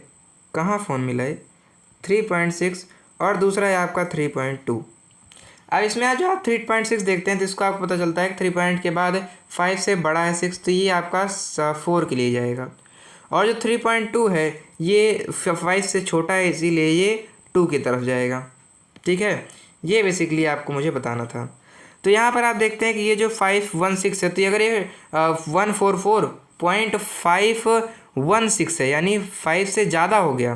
[SPEAKER 1] कहाँ फ़ोन मिलाए, 3.6 और दूसरा है आपका 3.2। अब इसमें आज जो आप 3.6 देखते हैं तो इसको आपको पता चलता है कि 3 पॉइंट के बाद 5 से बड़ा है 6 तो ये आपका 4 के लिए जाएगा, और जो 3.2 है ये 5 से छोटा है इसीलिए ये 2 की तरफ जाएगा। ठीक है, ये बेसिकली आपको मुझे बताना था। तो यहाँ पर आप देखते हैं कि ये जो 516 है तो अगर ये 144.516 है यानी 5 से ज़्यादा हो गया,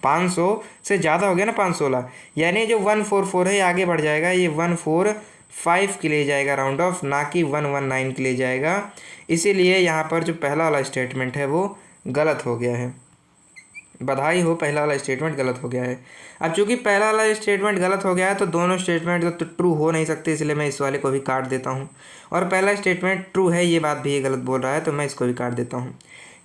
[SPEAKER 1] 500 से ज़्यादा हो गया ना 516, यानी जो 144 है ये आगे बढ़ जाएगा, ये 145 के लिए जाएगा राउंड ऑफ, ना कि 119 के लिए जाएगा। इसीलिए यहाँ पर जो पहला वाला स्टेटमेंट है वो गलत हो गया है। बधाई हो, पहला वाला स्टेटमेंट गलत हो गया है। अब चूंकि पहला वाला स्टेटमेंट गलत हो गया है तो दोनों स्टेटमेंट तो ट्रू हो नहीं सकते, इसलिए मैं इस वाले को भी काट देता हूँ, और पहला स्टेटमेंट ट्रू है ये बात भी ये गलत बोल रहा है तो मैं इसको भी काट देता हूँ।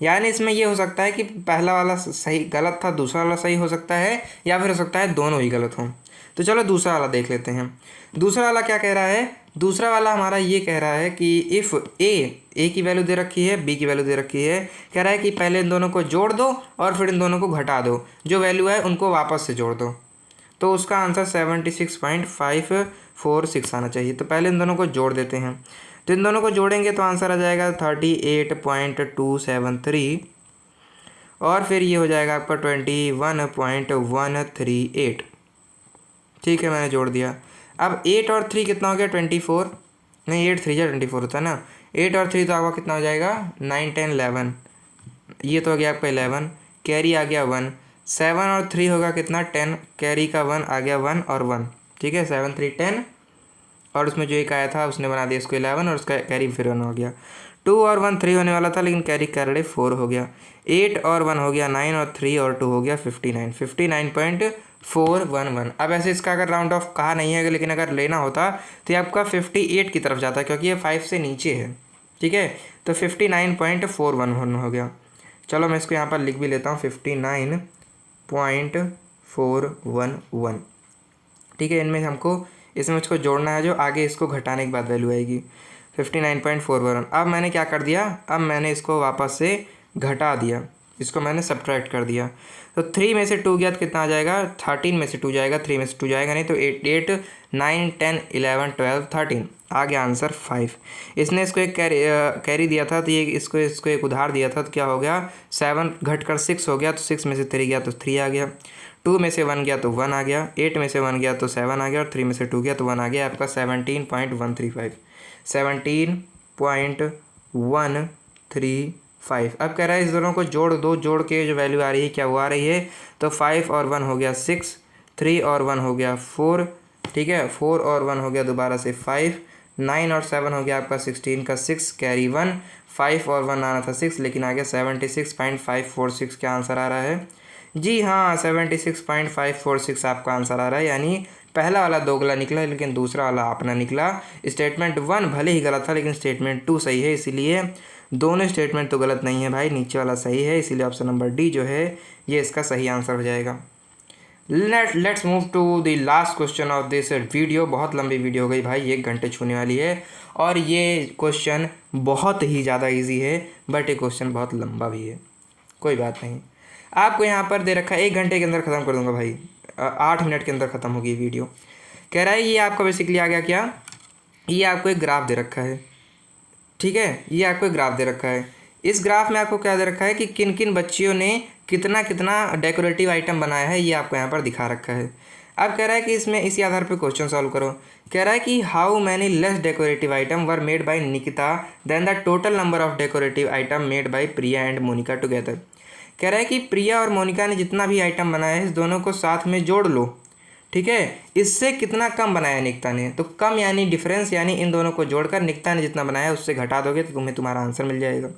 [SPEAKER 1] यानी इसमें ये हो सकता है कि पहला वाला सही गलत था, दूसरा वाला सही हो सकता है, या फिर हो सकता है दोनों ही गलत हों। तो चलो दूसरा वाला देख लेते हैं। दूसरा वाला क्या कह रहा है, दूसरा वाला हमारा ये कह रहा है कि इफ़ ए की वैल्यू दे रखी है, बी की वैल्यू दे रखी है, कह रहा है कि पहले इन दोनों को जोड़ दो और फिर इन दोनों को घटा दो, जो वैल्यू है उनको वापस से जोड़ दो। तो उसका आंसर 76.546 आना चाहिए। तो पहले इन दोनों को जोड़ देते हैं, तो इन दोनों को जोड़ेंगे तो आंसर आ जाएगा 38.273 और फिर ये हो जाएगा आपका 21.138। ठीक है, मैंने जोड़ दिया। अब 8 और 3 कितना हो गया 24, नहीं 8 3 24 होता है ना। 8 और 3 तो आपका कितना हो जाएगा 9 10 11, ये तो हो गया आपका 11, कैरी आ गया 1, 7 और 3 होगा कितना 10, कैरी का 1 आ गया 1 और 1। ठीक है, 7 3 10 और उसमें जो एक आया था उसने बना दिया इसको 11 और उसका कैरी फिर 1 हो गया। 2 और 1 3 होने वाला था लेकिन कैरी कैरेडे 4 हो गया। 8 और 1 हो गया 9 और 3 और 2 हो गया 59, 59.411। अब ऐसे इसका अगर राउंड ऑफ कहा नहीं है लेकिन अगर लेना होता तो ये आपका 58 की तरफ जाता क्योंकि ये 5 से नीचे है। ठीक है, तो 59.411 हो गया। चलो मैं इसको यहाँ पर लिख भी लेता हूँ 59.411। ठीक है, इनमें हमको इसमें मुझको जोड़ना है जो आगे इसको घटाने के बाद वैल्यू आएगी 59.411। अब मैंने क्या कर दिया, अब मैंने इसको वापस से घटा दिया, इसको मैंने सब्ट्रैक्ट कर दिया। तो 3 में से 2 गया तो कितना आ जाएगा 13 में से 2 जाएगा, 3 में से 2 जाएगा नहीं, तो 8 8 9 10 11 12 13 आ गया आंसर 5। इसने इसको एक कैरी दिया था तो ये इसको एक उधार दिया था, तो क्या हो गया 7 घट कर 6 हो गया, तो 6 में से 3 गया तो 3 आ गया, 2 में से 1 गया तो 1 आ गया, 8 में से 1 गया तो 7 आ गया और 3 में से 2 गया तो 1 आ गया। आपका 17.135 17.135। अब कह रहा है इस दोनों को जोड़ दो, जोड़ के जो वैल्यू आ रही है क्या वो आ रही है, तो 5 और 1 हो गया 6, 3 और 1 हो गया 4, ठीक है, 4 और 1 हो गया दोबारा से 5, 9 और 7 हो गया आपका 16 का 6, कैरी 1, 5 और 1 आना था 6 लेकिन आ गया 76.546 क्या आंसर आ रहा है। जी हाँ, 76.546 आपका आंसर आ रहा है, यानी पहला वाला दोगला निकला लेकिन दूसरा वाला अपना निकला। स्टेटमेंट 1 भले ही गलत था लेकिन स्टेटमेंट 2 सही है, इसीलिए दोनों स्टेटमेंट तो गलत नहीं है भाई, नीचे वाला सही है, इसीलिए ऑप्शन नंबर डी जो है ये इसका सही आंसर हो जाएगा। Let's move to the last question of this video. बहुत लंबी वीडियो हो गई भाई, 1 घंटे छूने वाली है और ये क्वेश्चन बहुत ही ज़्यादा इजी है, बट ये क्वेश्चन बहुत लंबा भी है। कोई बात नहीं, आपको यहाँ पर दे रखा है 1 घंटे के अंदर ख़त्म कर दूंगा भाई, 8 मिनट के अंदर ख़त्म होगी वीडियो। कह रहा है ये आपका बेसिकली आ गया क्या, ये आपको एक ग्राफ दे रखा है। ठीक है, ये आपको एक ग्राफ दे रखा है। इस ग्राफ में आपको क्या दे रखा है कि किन किन बच्चियों ने कितना कितना डेकोरेटिव आइटम बनाया है, ये आपको यहाँ पर दिखा रखा है। अब कह रहा है कि इसमें इसी आधार पर क्वेश्चन सॉल्व करो। कह रहा है कि how many less decorative item were made by Nikita then the total number of decorative item made by Priya and Monika together. कह रहा है कि प्रिया और मोनिका ने जितना भी आइटम बनाया है इस दोनों को साथ में जोड़ लो। ठीक है, इससे कितना कम बनाया निकिता ने, तो कम यानी डिफरेंस, यानी इन दोनों को जोड़कर निकिता ने जितना बनाया उससे घटा दोगे तो तुम्हें तुम्हारा आंसर मिल जाएगा।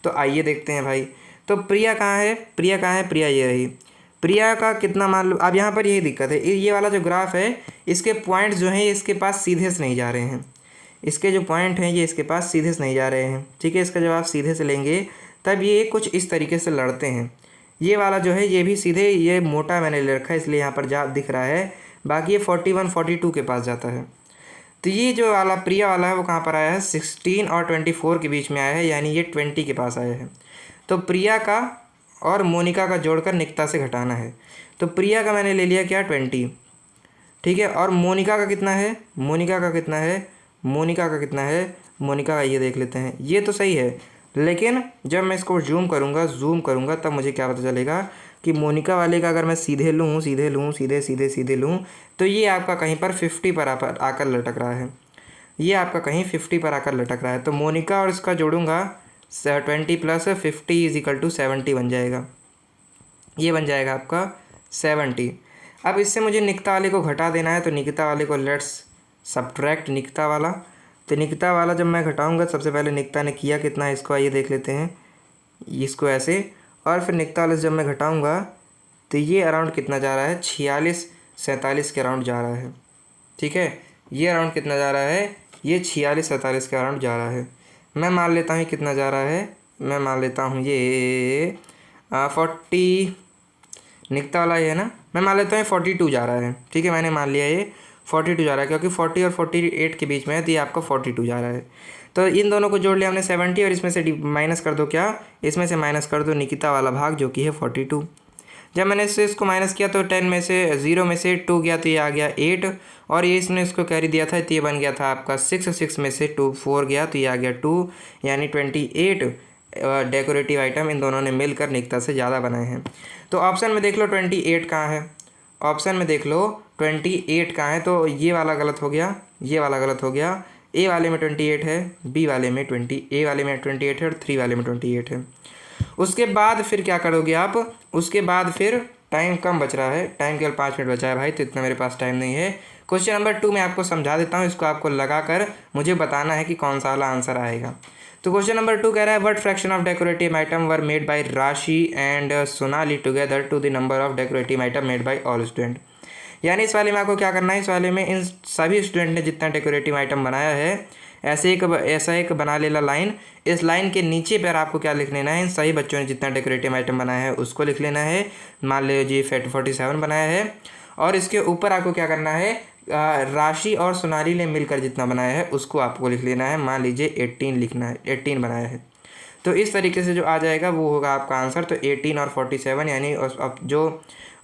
[SPEAKER 1] तो आइए देखते हैं भाई। तो प्रिया कहाँ है, प्रिया कहाँ है, प्रिया ये रही। प्रिया का कितना मान लो, अब यहाँ पर यही दिक्कत है, ये वाला जो ग्राफ है इसके पॉइंट जो हैं इसके पास सीधे से नहीं जा रहे हैं, इसके जो पॉइंट हैं ये इसके पास सीधे से नहीं जा रहे हैं। ठीक है, इसका जब आप सीधे से लेंगे तब ये कुछ इस तरीके से लड़ते हैं। ये वाला जो है ये भी सीधे, ये मोटा मैंने ले रखा है इसलिए यहाँ पर जा दिख रहा है, बाकी ये 41 42 के पास जाता है। तो ये जो वाला प्रिया वाला है वो कहाँ पर आया है, 16 और 24 के बीच में आया है, यानी ये 20 के पास आया है। तो प्रिया का और मोनिका का जोड़कर निकिता से घटाना है। तो प्रिया का मैंने ले लिया क्या 20, ठीक है, और मोनिका का कितना है, मोनिका का कितना है, मोनिका का कितना है, मोनिका का ये देख लेते हैं, ये तो सही है, लेकिन जब मैं इसको जूम करूँगा तब मुझे क्या पता चलेगा कि मोनिका वाले का अगर मैं सीधे लूँ सीधे लूँ तो ये आपका कहीं पर 50 पर आकर लटक रहा है, ये आपका कहीं 50 पर आकर लटक रहा है। तो मोनिका और इसका जोड़ूंगा 20 + 50 = 70 बन जाएगा, ये बन जाएगा आपका 70। अब इससे मुझे निकिता वाले को घटा देना है, तो निकिता वाले को लेट्स सब्ट्रैक्ट निकिता वाला। तो निकिता वाला जब मैं घटाऊंगा, सबसे पहले निकिता ने किया कितना है इसको आइए देख लेते हैं, इसको ऐसे, और फिर निकिता वाले से जब मैं घटाऊंगा तो ये अराउंड कितना जा रहा है, 46 47 के अराउंड जा रहा है। ठीक है, ये अराउंड कितना जा रहा है, ये 46 47 के अराउंड जा रहा है। मैं मान लेता हूँ कितना जा रहा है, मैं मान लेता हूँ ये 40, निकिता वाला ये है ना, मैं मान लेता हूँ 42 जा रहा है। ठीक है, मैंने मान लिया ये 42 जा रहा है, क्योंकि 40 और 48 के बीच में है, तो ये आपका 42 जा रहा है। तो इन दोनों को जोड़ लिया हमने 70, और इसमें से माइनस कर दो क्या, इसमें से माइनस कर दो निकिता वाला भाग जो कि है 42। जब मैंने इसको माइनस किया तो 10 में से 0 में से 2 गया तो ये आ गया 8, और ये इसने इसको कैरी दिया था तो ये बन गया था आपका 6, 6 में से 4 गया तो ये आ गया 2, यानी 28 डेकोरेटिव आइटम इन दोनों ने मिलकर निकिता से ज़्यादा बनाए हैं। तो ऑप्शन में देख लो 28 कहाँ है, ऑप्शन में देख लो 28 कहाँ है, तो ये वाला गलत हो गया, ये वाला गलत हो गया। ए वाले में 28 है, बी वाले में ए वाले में 28 है, और 3 वाले में 28 है। उसके बाद फिर क्या करोगे आप, उसके बाद फिर टाइम कम बच रहा है, टाइम केवल 5 मिनट बचा है भाई, तो इतना मेरे पास टाइम नहीं है। क्वेश्चन नंबर 2 मैं आपको समझा देता हूँ, इसको आपको लगाकर मुझे बताना है कि कौन सा वाला आंसर आएगा। तो क्वेश्चन नंबर 2 कह रहा है what fraction of decorative item were made by Rashi and Sonali together to the number of decorative item made by all student. यानी इस वाले में आपको क्या करना है, इस वाले में इन सभी स्टूडेंट ने जितना डेकोरेटिव आइटम बनाया है ऐसा एक बना लेना लाइन। इस लाइन के नीचे पर आपको क्या लिख लेना है, इन सभी बच्चों ने जितना डेकोरेटिव आइटम बनाया है उसको लिख लेना है। मान लीजिए 47 बनाया है, और इसके ऊपर आपको क्या करना है, राशि और सोनाली ने मिलकर जितना बनाया है उसको आपको लिख लेना है। मान लीजिए 18 लिखना है, 18 बनाया है, तो इस तरीके से जो आ जाएगा वो होगा आपका आंसर। तो 18 और 47 यानी अब जो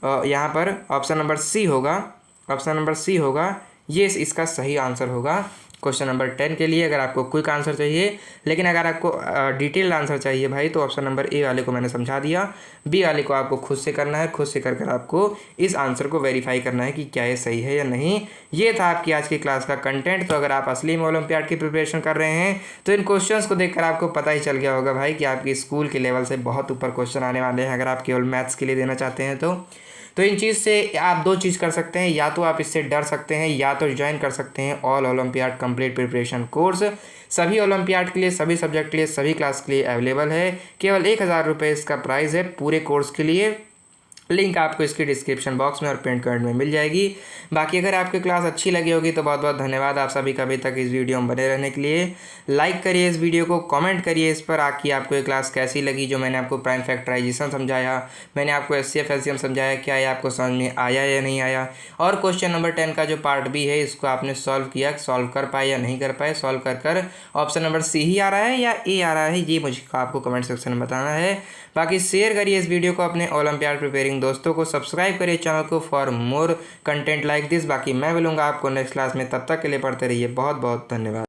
[SPEAKER 1] यहाँ पर ऑप्शन नंबर सी होगा, ऑप्शन नंबर सी होगा, ये इसका सही आंसर होगा क्वेश्चन नंबर 10 के लिए। अगर आपको क्विक आंसर चाहिए, लेकिन अगर आपको डिटेल्ड आंसर चाहिए भाई, तो ऑप्शन नंबर ए वाले को मैंने समझा दिया, बी वाले को आपको खुद से करना है, खुद से कर आपको इस आंसर को वेरीफाई करना है कि क्या ये सही है या नहीं। ये था आपकी आज की क्लास का कंटेंट। तो अगर आप असली में ओलंपियाड की प्रिपरेशन कर रहे हैं तो इन क्वेश्चंस को देखकर आपको पता ही चल गया होगा भाई कि आपकी स्कूल के लेवल से बहुत ऊपर क्वेश्चन आने वाले हैं। अगर आप केवल मैथ्स के लिए देना चाहते हैं तो इन चीज़ से आप 2 चीज़ कर सकते हैं, या तो आप इससे डर सकते हैं या तो ज्वाइन कर सकते हैं all olympiad complete preparation course. सभी ओलंपियाड के लिए, सभी सब्जेक्ट के लिए, सभी क्लास के लिए अवेलेबल है। केवल 1000 रुपये इसका प्राइस है पूरे कोर्स के लिए। लिंक आपको इसके डिस्क्रिप्शन बॉक्स में और पिन कमेंट में मिल जाएगी। बाकी अगर आपकी क्लास अच्छी लगी होगी तो बहुत बहुत धन्यवाद आप सभी का अभी तक इस वीडियो में बने रहने के लिए। लाइक करिए इस वीडियो को, कमेंट करिए इस पर कि आपको ये क्लास कैसी लगी। जो मैंने आपको प्राइम फैक्टराइजेशन समझाया, मैंने आपको एचसीएफ एलसीएम समझाया, क्या ये आपको समझ में आया या नहीं आया। और क्वेश्चन नंबर 10 का जो पार्ट बी है इसको आपने सॉल्व किया, सॉल्व कर पाए या नहीं कर पाए। सॉल्व कर ऑप्शन नंबर सी ही आ रहा है या ए आ रहा है, ये मुझे आपको कमेंट सेक्शन में बताना है। बाकी शेयर करिए इस वीडियो को अपने ओलंपियाड प्रिपेयरिंग दोस्तों को, सब्सक्राइब करिए चैनल को for more content like this. बाकी मैं मिलूंगा आपको नेक्स्ट क्लास में, तब तक के लिए पढ़ते रहिए। बहुत बहुत धन्यवाद।